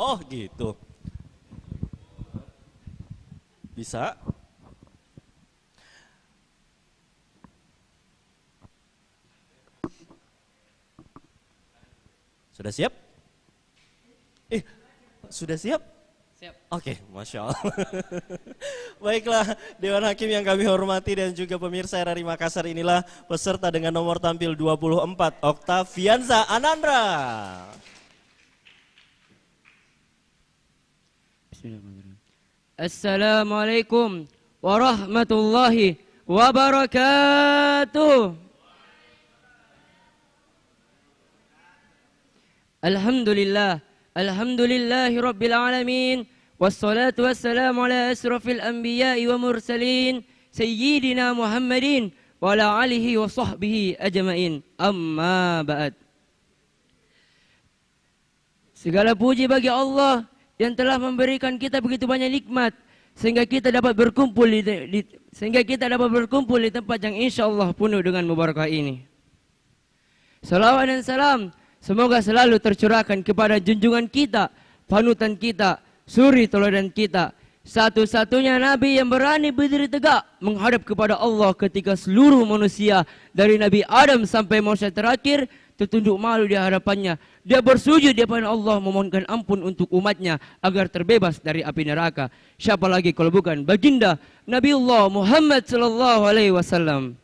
Oh, gitu. Bisa. Sudah siap? Sudah siap? Siap. Oke, Masya Allah. Baiklah, Dewan Hakim yang kami hormati dan juga pemirsa RRI Makassar, inilah peserta dengan nomor tampil 24, Oktavianza Anandra. Bismillahirrahmanirrahim. Assalamualaikum warahmatullahi wabarakatuh. Alhamdulillah, alhamdulillahi rabbil alamin, wassalatu wassalamu ala asrafil anbiya'i wa mursalin, sayyidina Muhammadin wa ala alihi wa sahbihi ajma'in, amma ba'd. Segala puji bagi Allah yang telah memberikan kita begitu banyak nikmat sehingga kita dapat berkumpul di tempat yang insyaallah penuh dengan mubarakah ini. Salawat dan salam semoga selalu tercurahkan kepada junjungan kita, panutan kita, suri teladan kita, satu-satunya Nabi yang berani berdiri tegak menghadap kepada Allah ketika seluruh manusia dari Nabi Adam sampai manusia terakhir tertunduk malu di hadapannya. Dia bersujud di hadapan Allah memohonkan ampun untuk umatnya agar terbebas dari api neraka. Siapa lagi kalau bukan baginda Nabiullah Muhammad sallallahu alaihi wasallam.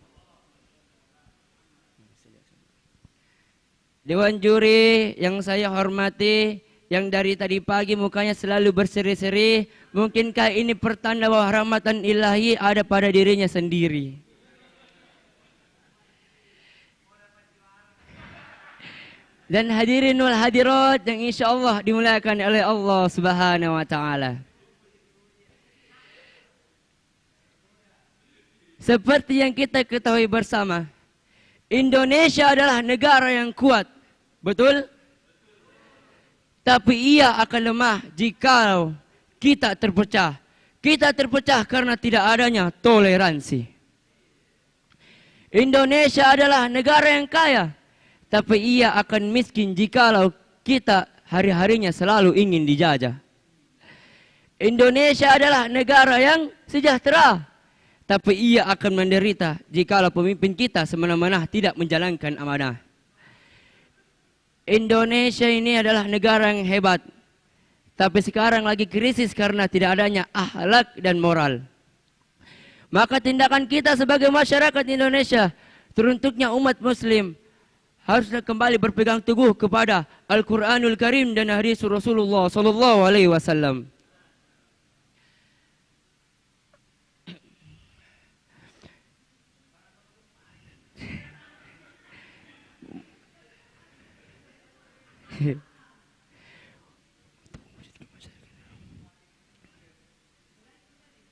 Dewan juri yang saya hormati, yang dari tadi pagi mukanya selalu berseri-seri, mungkinkah ini pertanda bahwa rahmatan ilahi ada pada dirinya sendiri? Dan hadirin wal hadirat yang insya Allah dimuliakan oleh Allah Subhanahu wa Ta'ala. Seperti yang kita ketahui bersama, Indonesia adalah negara yang kuat. Betul? Tapi ia akan lemah jika kita terpecah. Kita terpecah karena tidak adanya toleransi. Indonesia adalah negara yang kaya, tapi ia akan miskin jikalau kita hari-harinya selalu ingin dijajah. Indonesia adalah negara yang sejahtera, tapi ia akan menderita jikalau pemimpin kita semena-mena tidak menjalankan amanah. Indonesia ini adalah negara yang hebat, tapi sekarang lagi krisis karena tidak adanya akhlak dan moral. Maka tindakan kita sebagai masyarakat Indonesia, teruntuknya umat muslim, haruslah kembali berpegang teguh kepada Al-Quranul Karim dan hadis Rasulullah sallallahu alaihi wasallam.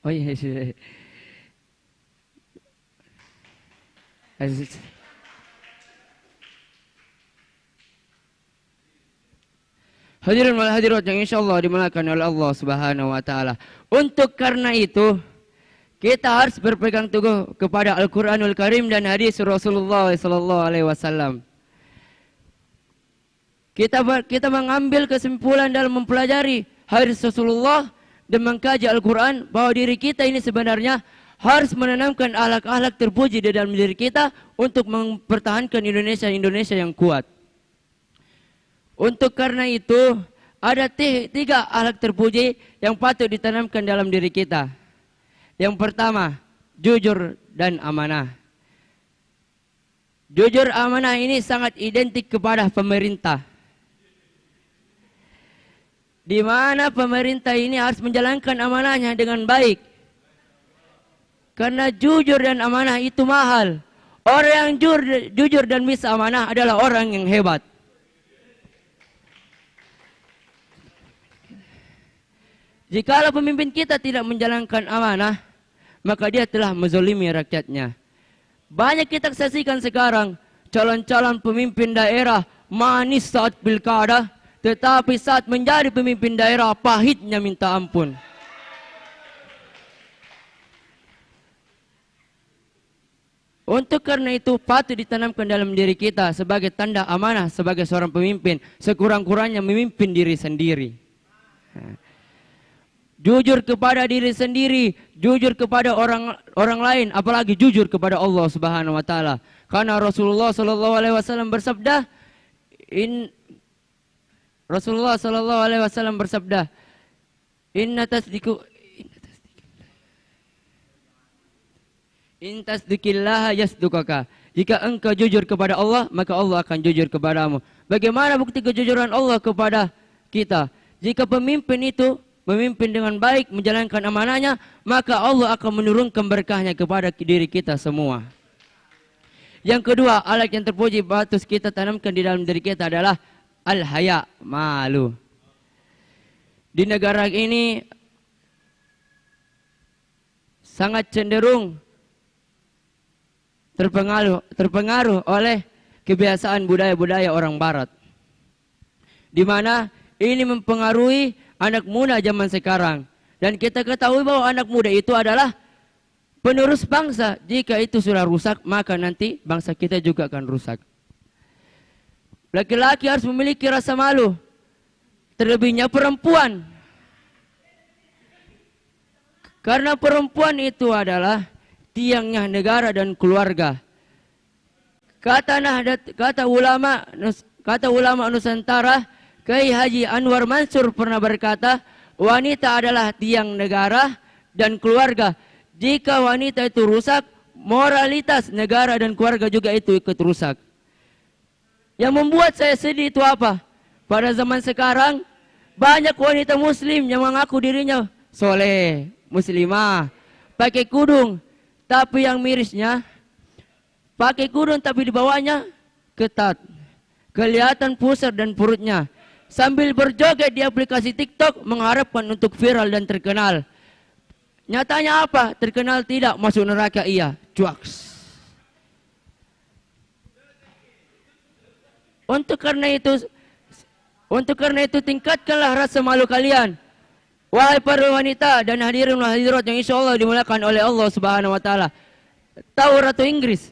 Oh iya, hadirin wal hadirat yang insyaallah dimuliakan oleh Allah Subhanahu wa Ta'ala. Untuk karena itu kita harus berpegang teguh kepada Al-Quranul Karim dan hadis Rasulullah sallallahu alaihi wasallam. Kita mengambil kesimpulan dalam mempelajari hadis Rasulullah dan mengkaji Al-Quran bahwa diri kita ini sebenarnya harus menanamkan akhlak-akhlak terpuji di dalam diri kita untuk mempertahankan Indonesia yang kuat. Untuk karena itu ada tiga akhlak terpuji yang patut ditanamkan dalam diri kita. Yang pertama, jujur dan amanah. Jujur amanah ini sangat identik kepada pemerintah, di mana pemerintah ini harus menjalankan amanahnya dengan baik. Karena jujur dan amanah itu mahal. Orang yang jujur dan bisa amanah adalah orang yang hebat. Jikalau pemimpin kita tidak menjalankan amanah, maka dia telah menzalimi rakyatnya. Banyak kita saksikan sekarang calon-calon pemimpin daerah manis saat pilkada, tetapi saat menjadi pemimpin daerah pahitnya minta ampun. Untuk karena itu patut ditanamkan dalam diri kita sebagai tanda amanah sebagai seorang pemimpin, sekurang-kurangnya memimpin diri sendiri. Jujur kepada diri sendiri, jujur kepada orang lain, apalagi jujur kepada Allah Subhanahu wa taala. Karena Rasulullah sallallahu alaihi wasallam bersabda, In tasdiqillaha yasdukaka. Jika engkau jujur kepada Allah, maka Allah akan jujur kepadamu. Bagaimana bukti kejujuran Allah kepada kita? Jika pemimpin itu memimpin dengan baik, menjalankan amanahnya, maka Allah akan menurunkan berkahnya kepada diri kita semua. Yang kedua, alat yang terpuji patut kita tanamkan di dalam diri kita adalah al-haya, malu. Di negara ini sangat cenderung terpengaruh oleh kebiasaan budaya-budaya orang barat, di mana ini mempengaruhi anak muda zaman sekarang. Dan kita ketahui bahwa anak muda itu adalah penerus bangsa. Jika itu sudah rusak, maka nanti bangsa kita juga akan rusak. Laki-laki harus memiliki rasa malu, terlebihnya perempuan, karena perempuan itu adalah tiangnya negara dan keluarga. Kata ulama Nusantara, Kiai Haji Anwar Mansur pernah berkata, wanita adalah tiang negara dan keluarga. Jika wanita itu rusak, moralitas negara dan keluarga juga itu ikut rusak. Yang membuat saya sedih itu apa? Pada zaman sekarang, banyak wanita muslim yang mengaku dirinya soleh, muslimah, pakai kudung. Tapi yang mirisnya, pakai kudung tapi di bawahnya ketat. Kelihatan pusar dan perutnya. Sambil berjoget di aplikasi TikTok mengharapkan untuk viral dan terkenal. Nyatanya apa? Terkenal tidak, masuk neraka iya. Cuaks. Untuk karena itu tingkatkanlah rasa malu kalian. Wahai para wanita dan hadirin hadirat yang insya Allah dimuliakan oleh Allah Subhanahu wa taala. Tahu Ratu Inggris?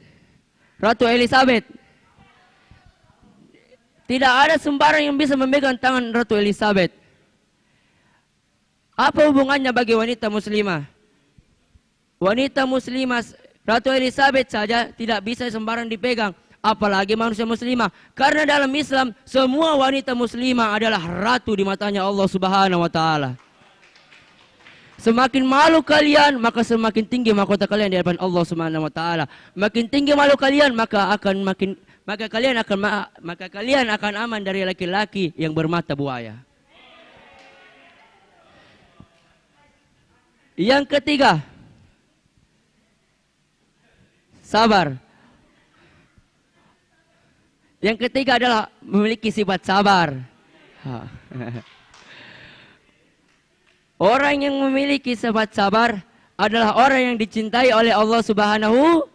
Ratu Elizabeth. Tidak ada sembarang yang bisa memegang tangan Ratu Elizabeth. Apa hubungannya bagi wanita muslimah? Wanita muslimah, Ratu Elizabeth saja tidak bisa sembarang dipegang, apalagi manusia muslimah. Karena dalam Islam semua wanita muslimah adalah ratu di matanya Allah Subhanahu wa taala. Semakin malu kalian, maka semakin tinggi mahkota kalian di hadapan Allah Subhanahu wa taala. Makin tinggi malu kalian, maka kalian akan aman dari laki-laki yang bermata buaya. Yang ketiga, sabar. Yang ketiga adalah memiliki sifat sabar. Orang yang memiliki sifat sabar adalah orang yang dicintai oleh Allah Subhanahu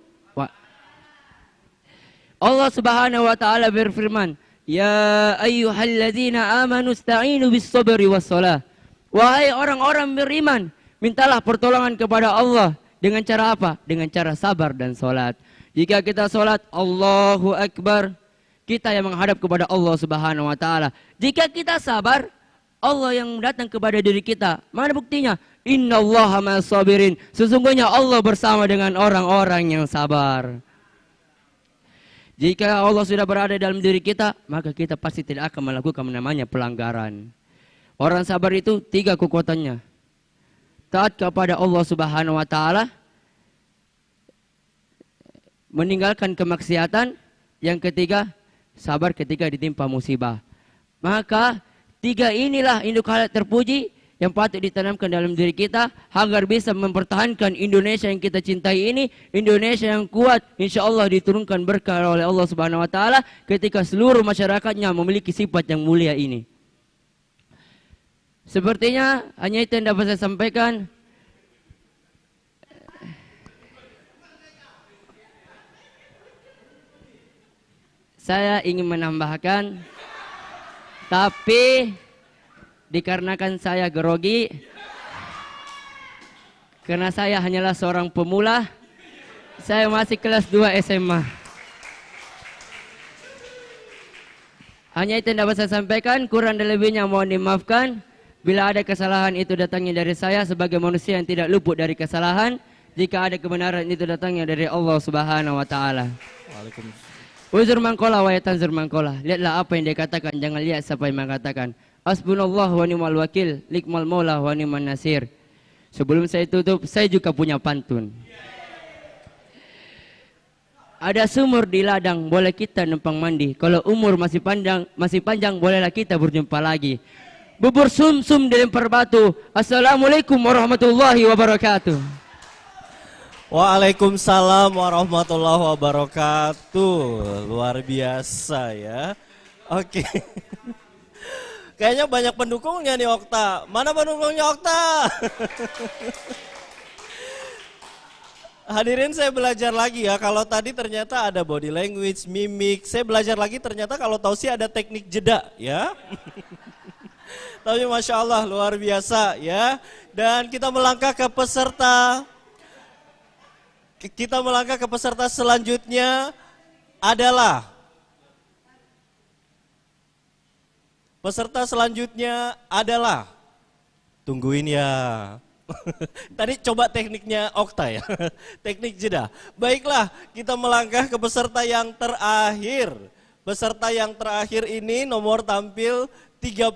wa taala berfirman, "Ya ayyuhalladzina amanu ista'inu bis-sabri was-shalah." Wahai orang-orang beriman, mintalah pertolongan kepada Allah dengan cara apa? Dengan cara sabar dan salat. Jika kita salat, Allahu Akbar, kita yang menghadap kepada Allah Subhanahu wa taala. Jika kita sabar, Allah yang datang kepada diri kita. Mana buktinya? Innallaha ma'as sabirin. Sesungguhnya Allah bersama dengan orang-orang yang sabar. Jika Allah sudah berada dalam diri kita, maka kita pasti tidak akan melakukan namanya pelanggaran. Orang sabar itu 3 kekuatannya. Taat kepada Allah Subhanahu wa taala, meninggalkan kemaksiatan, yang ketiga sabar ketika ditimpa musibah. Maka 3 inilah induk hal terpuji yang patut ditanamkan dalam diri kita agar bisa mempertahankan Indonesia yang kita cintai ini, Indonesia yang kuat, insya Allah diturunkan berkah oleh Allah Subhanahu Wa Taala ketika seluruh masyarakatnya memiliki sifat yang mulia ini. Sepertinya hanya itu yang dapat saya sampaikan. Saya ingin menambahkan, tapi dikarenakan saya grogi, karena saya hanyalah seorang pemula, saya masih kelas 2 SMA. Hanya itu yang dapat saya sampaikan, kurang dan lebihnya mohon dimaafkan. Bila ada kesalahan itu datangnya dari saya sebagai manusia yang tidak luput dari kesalahan. Jika ada kebenaran itu datangnya dari Allah Subhanahu Wa Taala. Waalaikumsalam. Uzur mangkola wa yatanzur mangkola. Lihatlah apa yang dia katakan, jangan lihat siapa yang mengatakan. Hasbunallah wa ni'mal wakil, nikmal maula wa ni'man nasir. Sebelum saya tutup, saya juga punya pantun. Ada sumur di ladang, boleh kita numpang mandi. Kalau umur masih panjang, bolehlah kita berjumpa lagi. Bubur sum-sum dilempar batu. Assalamualaikum warahmatullahi wabarakatuh. Waalaikumsalam warahmatullahi wabarakatuh. Luar biasa ya. Oke. Kayaknya banyak pendukungnya nih Okta. Mana pendukungnya Okta? Hadirin, saya belajar lagi ya. Kalau tadi ternyata ada body language, mimik. Saya belajar lagi ternyata kalau Tausiah ada teknik jeda ya. Tapi Masya Allah luar biasa ya. Dan kita melangkah ke peserta. Kita melangkah ke peserta selanjutnya adalah tungguin ya. Tadi coba tekniknya Okta ya. Teknik jeda. Baiklah, kita melangkah ke peserta yang terakhir. Peserta yang terakhir ini nomor tampil 30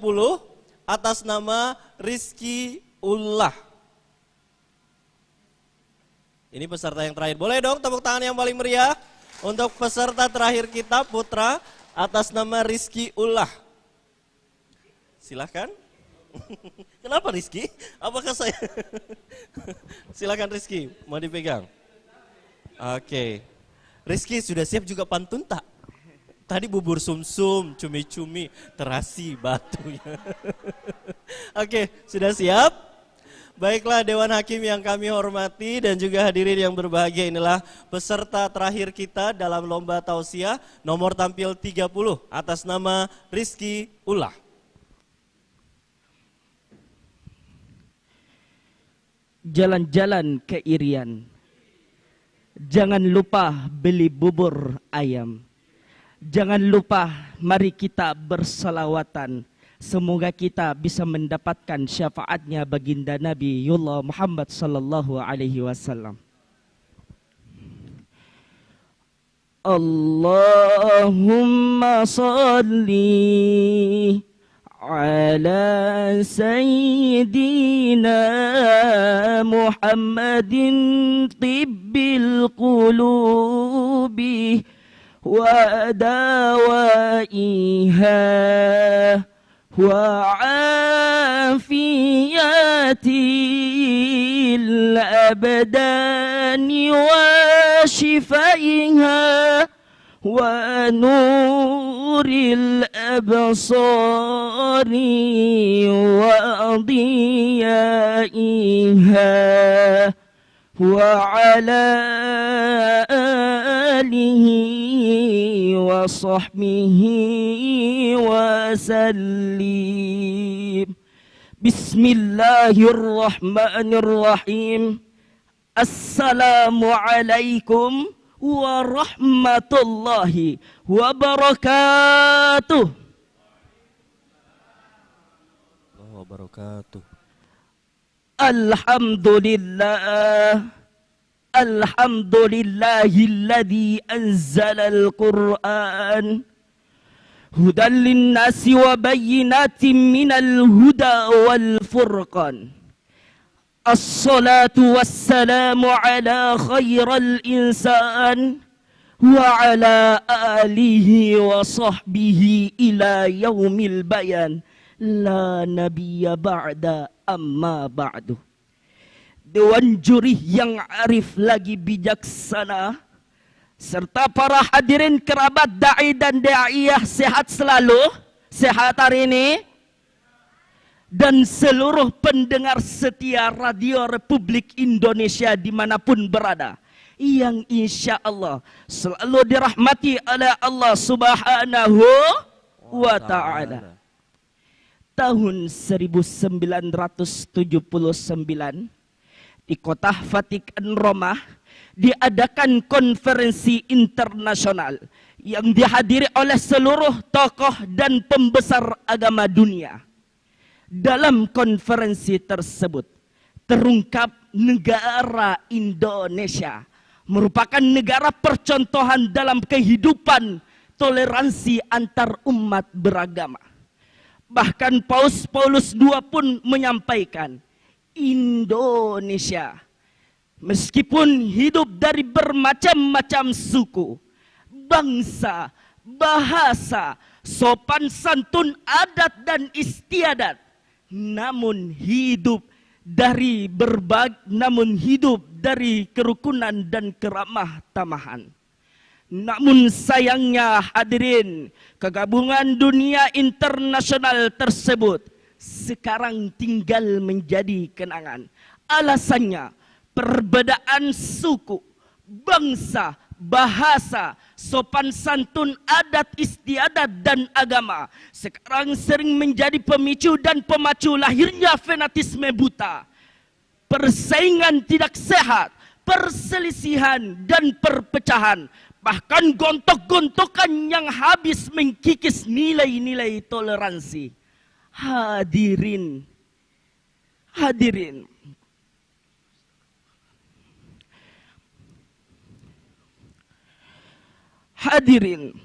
atas nama Rizky Ullah. Ini peserta yang terakhir. Boleh dong tepuk tangan yang paling meriah untuk peserta terakhir kita, putra atas nama Rizky Ullah. Silahkan. Kenapa Rizky? Apakah saya? Silahkan Rizky, mau dipegang. Oke. Rizky sudah siap juga pantun tak? Tadi bubur sumsum, cumi-cumi, terasi, batunya. Oke, sudah siap? Baiklah Dewan Hakim yang kami hormati dan juga hadirin yang berbahagia, inilah peserta terakhir kita dalam lomba Tausiah nomor tampil 30 atas nama Rizky Ullah. Jalan-jalan ke Irian, jangan lupa beli bubur ayam. Jangan lupa mari kita bersalawatan. Semoga kita bisa mendapatkan syafaatnya baginda Nabi Muhammad sallallahu alaihi wasallam. Allahumma salli ala sayyidina Muhammadin tibbil qulubi wa dawaiha وعافية الأبدان وشفائها ونور الأبصار وضيائها وعلى آله وصحبه وسلم. بسم الله الرحمن الرحيم. السلام عليكم ورحمة الله وبركاته. الحمد لله الحمد لله الذي أنزل القرآن هدى للناس وبينات من الهدى والفرقان. الصلاة والسلام على خير الإنسان وعلى آله وصحبه إلى يوم البيان. la nabiyya ba'da amma ba'du. Dewan juri yang arif lagi bijaksana, serta para hadirin kerabat da'i dan da'iyah, sehat selalu, sehat hari ini, dan seluruh pendengar setia Radio Republik Indonesia dimanapun berada, yang insya Allah selalu dirahmati oleh Allah Subhanahu wa Ta'ala. Tahun 1979 di kota Vatikan Roma diadakan konferensi internasional yang dihadiri oleh seluruh tokoh dan pembesar agama dunia. Dalam konferensi tersebut terungkap negara Indonesia merupakan negara percontohan dalam kehidupan toleransi antar umat beragama. Bahkan Paus Paulus II pun menyampaikan, Indonesia meskipun hidup dari bermacam-macam suku, bangsa, bahasa, sopan santun, adat dan istiadat, namun hidup dari kerukunan dan keramah tamahan. Namun sayangnya hadirin, kegabungan dunia internasional tersebut sekarang tinggal menjadi kenangan. Alasannya perbedaan suku, bangsa, bahasa, sopan santun, adat istiadat dan agama sekarang sering menjadi pemicu dan pemacu lahirnya fanatisme buta, persaingan tidak sehat, perselisihan dan perpecahan, bahkan gontok-gontokan yang habis mengkikis nilai-nilai toleransi. Hadirin, hadirin, hadirin,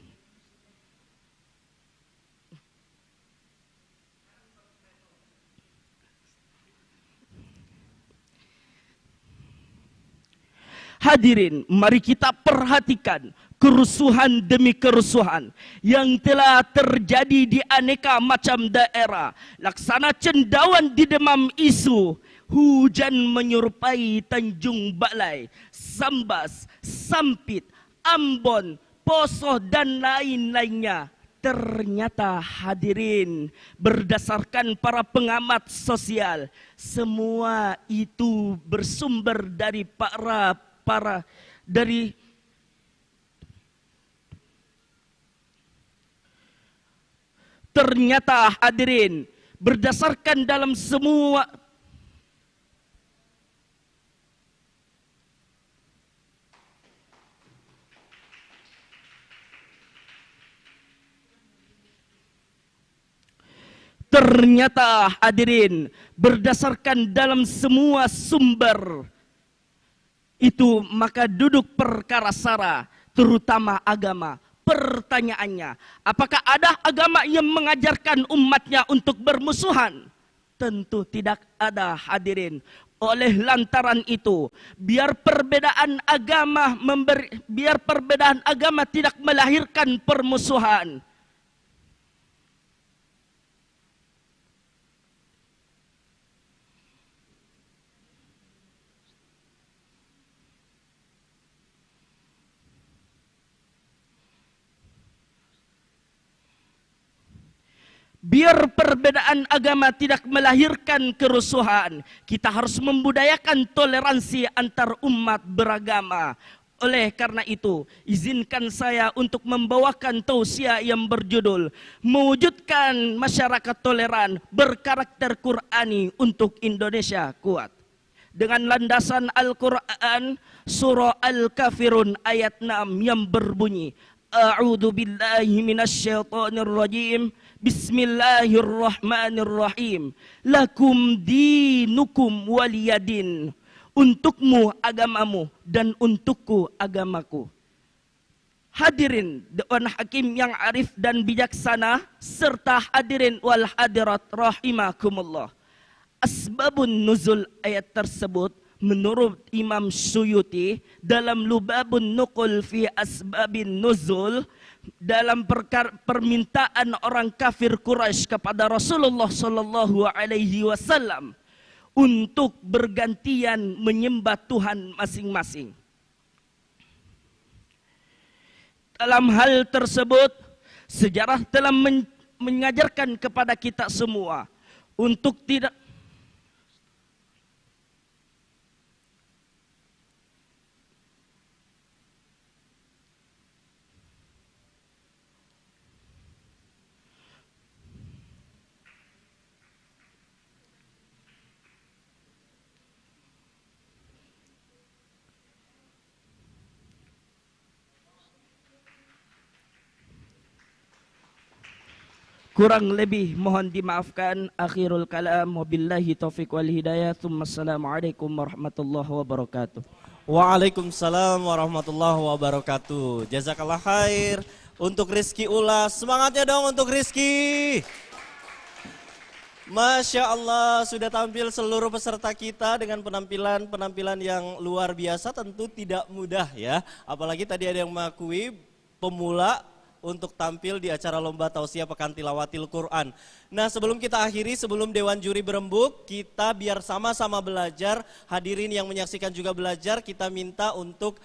hadirin, mari kita perhatikan kerusuhan demi kerusuhan yang telah terjadi di aneka macam daerah. Laksana cendawan di Demam isu, hujan menyerupai Tanjung Balai, Sambas, Sampit, Ambon, Poso dan lain-lainnya. Ternyata hadirin, berdasarkan para pengamat sosial, semua itu bersumber dari ternyata hadirin, berdasarkan dalam semua sumber itu, maka duduk perkara sara, terutama agama. Pertanyaannya, apakah ada agama yang mengajarkan umatnya untuk bermusuhan? Tentu tidak ada hadirin. Oleh lantaran itu, biar perbedaan agama tidak melahirkan permusuhan, biar perbedaan agama tidak melahirkan kerusuhan, kita harus membudayakan toleransi antar umat beragama. Oleh karena itu, izinkan saya untuk membawakan tausiah yang berjudul Mewujudkan Masyarakat Toleran Berkarakter Qur'ani untuk Indonesia Kuat. Dengan landasan Al-Quran, Surah Al-Kafirun ayat 6 yang berbunyi, A'udzu billahi minasyaitonir rajim. Bismillahirrahmanirrahim. Lakum dinukum waliyadin. Untukmu agamamu dan untukku agamaku. Hadirin Dewan Hakim yang arif dan bijaksana serta hadirin wal hadirat rahimakumullah. Asbabun nuzul ayat tersebut menurut Imam Suyuti dalam Lubabun Nuqul fi Asbabin Nuzul dalam permintaan orang kafir Quraisy kepada Rasulullah sallallahu alaihi wasallam untuk bergantian menyembah Tuhan masing-masing. Dalam hal tersebut, sejarah telah mengajarkan kepada kita semua untuk tidak kurang lebih mohon dimaafkan. Akhirul kalam wabillahi taufiq wal hidayah. Assalamualaikum warahmatullahi wabarakatuh. Waalaikumsalam warahmatullahi wabarakatuh. Jazakallah khair untuk Rizky Ulas. Semangatnya dong untuk Rizky. Masya Allah, sudah tampil seluruh peserta kita dengan penampilan yang luar biasa, tentu tidak mudah ya. Apalagi tadi ada yang mengakui pemula untuk tampil di acara Lomba Tausiah Pekan Tilawatil Quran. Nah, sebelum kita akhiri, sebelum Dewan Juri berembuk, kita biar sama-sama belajar, hadirin yang menyaksikan juga belajar, kita minta untuk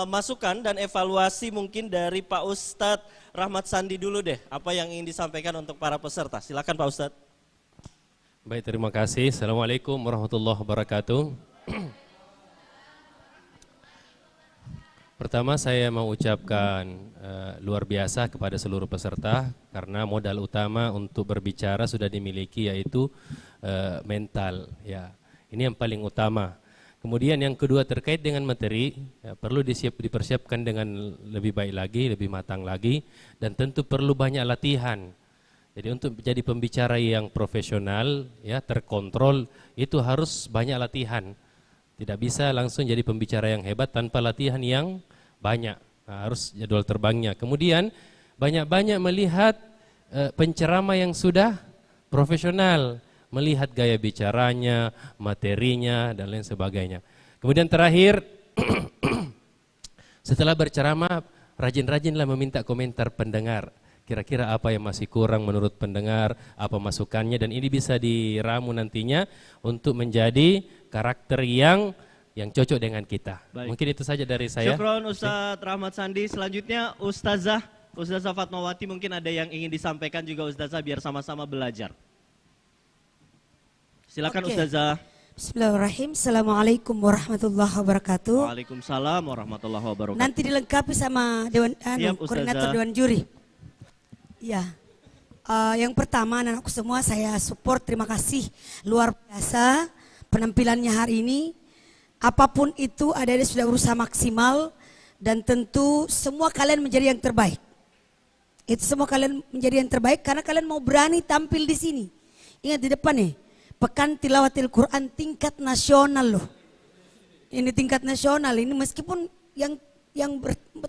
masukan dan evaluasi mungkin dari Pak Ustadz Rahmat Sandi dulu deh, apa yang ingin disampaikan untuk para peserta. Silakan Pak Ustadz. Baik, terima kasih. Assalamualaikum warahmatullahi wabarakatuh. Pertama saya mau ucapkan luar biasa kepada seluruh peserta karena modal utama untuk berbicara sudah dimiliki, yaitu mental ya. Ini yang paling utama. Kemudian yang kedua terkait dengan materi ya, perlu dipersiapkan dengan lebih baik lagi, lebih matang lagi, dan tentu perlu banyak latihan. Jadi untuk menjadi pembicara yang profesional ya, terkontrol, itu harus banyak latihan. Tidak bisa langsung jadi pembicara yang hebat tanpa latihan yang banyak. Nah, harus jadwal terbangnya. Kemudian banyak-banyak melihat penceramah yang sudah profesional, melihat gaya bicaranya, materinya, dan lain sebagainya. Kemudian terakhir, setelah berceramah, rajin-rajinlah meminta komentar pendengar. Kira-kira apa yang masih kurang menurut pendengar, apa masukannya, dan ini bisa diramu nantinya untuk menjadi karakter yang cocok dengan kita. Baik. Mungkin itu saja dari saya. Syukron Ustadz Rahmat Sandi. Selanjutnya Ustazah Fatmawati, mungkin ada yang ingin disampaikan juga Ustazah biar sama-sama belajar. Silakan Ustazah. Bismillahirrahmanirrahim. Assalamualaikum warahmatullahi wabarakatuh. Waalaikumsalam warahmatullahi wabarakatuh. Nanti dilengkapi sama koordinator Dewan Juri. Ya, yang pertama anak-anakku semua saya support, terima kasih luar biasa penampilannya hari ini. Apapun itu adik-adik sudah berusaha maksimal dan tentu semua kalian menjadi yang terbaik. Itu semua kalian menjadi yang terbaik karena kalian mau berani tampil di sini. Ingat di depan nih, Pekan Tilawatil Quran tingkat nasional loh. Ini tingkat nasional ini meskipun yang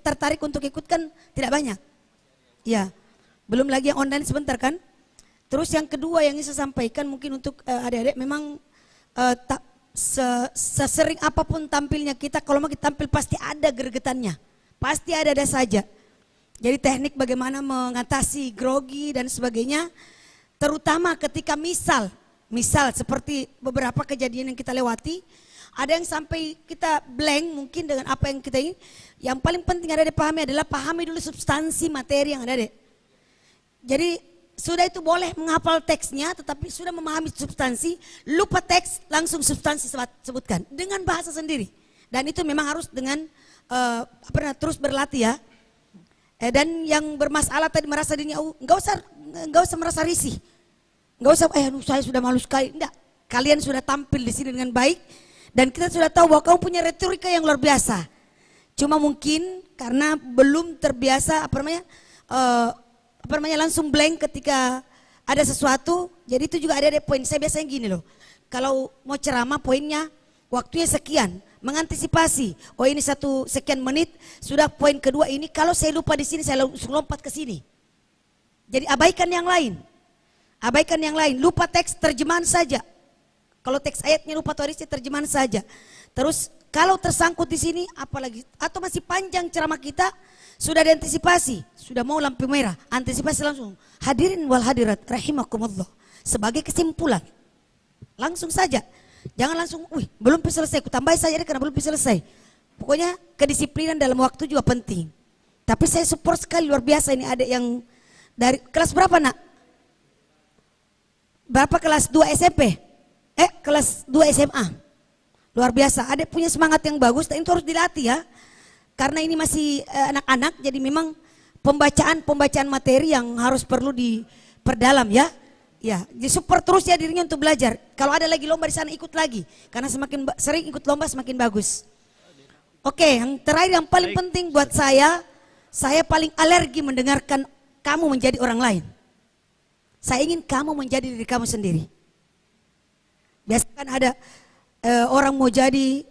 tertarik untuk ikut kan tidak banyak. Ya. Belum lagi yang online sebentar kan. Terus yang kedua yang ingin saya sampaikan mungkin untuk adik-adik memang sesering apapun tampilnya kita, kalau mau kita tampil pasti ada gregetannya. Pasti ada saja. Jadi teknik bagaimana mengatasi grogi dan sebagainya. Terutama ketika misal seperti beberapa kejadian yang kita lewati. Ada yang sampai kita blank mungkin dengan apa yang kita ingin. Yang paling penting adik-adik pahami adalah pahami dulu substansi materi yang ada adik. Jadi sudah itu boleh menghafal teksnya tetapi sudah memahami substansi, lupa teks langsung substansi sebutkan dengan bahasa sendiri. Dan itu memang harus dengan terus berlatih ya. Dan yang bermasalah tadi merasa dirinya enggak usah merasa risih. Enggak usah saya sudah malu sekali. Enggak. Kalian sudah tampil di sini dengan baik dan kita sudah tahu bahwa kamu punya retorika yang luar biasa. Cuma mungkin karena belum terbiasa langsung blank ketika ada sesuatu. Jadi itu juga ada poin. Saya biasanya gini loh, kalau mau ceramah poinnya waktunya sekian, mengantisipasi. Oh ini sekian menit, sudah poin kedua ini. Kalau saya lupa di sini saya langsung lompat ke sini. Jadi abaikan yang lain, lupa teks terjemahan saja. Kalau teks ayatnya lupa atau hadisnya terjemahan saja. Terus kalau tersangkut di sini apalagi atau masih panjang ceramah kita sudah diantisipasi, sudah mau lampu merah, antisipasi langsung. Hadirin wal hadirat rahimakumullah. Sebagai kesimpulan, langsung saja. Jangan langsung, belum selesai, ku tambah saja karena belum selesai. Pokoknya kedisiplinan dalam waktu juga penting. Tapi saya support sekali luar biasa ini adik yang dari kelas berapa nak? Berapa kelas 2 SMP? Kelas 2 SMA. Luar biasa, adik punya semangat yang bagus, dan itu harus dilatih ya. Karena ini masih anak-anak, jadi memang pembacaan materi yang harus perlu diperdalam ya. Ya, disupport terus ya dirinya untuk belajar. Kalau ada lagi lomba di sana ikut lagi, karena semakin sering ikut lomba semakin bagus. Oke, yang terakhir yang paling penting buat saya paling alergi mendengarkan kamu menjadi orang lain. Saya ingin kamu menjadi diri kamu sendiri. Biasanya kan ada orang mau jadi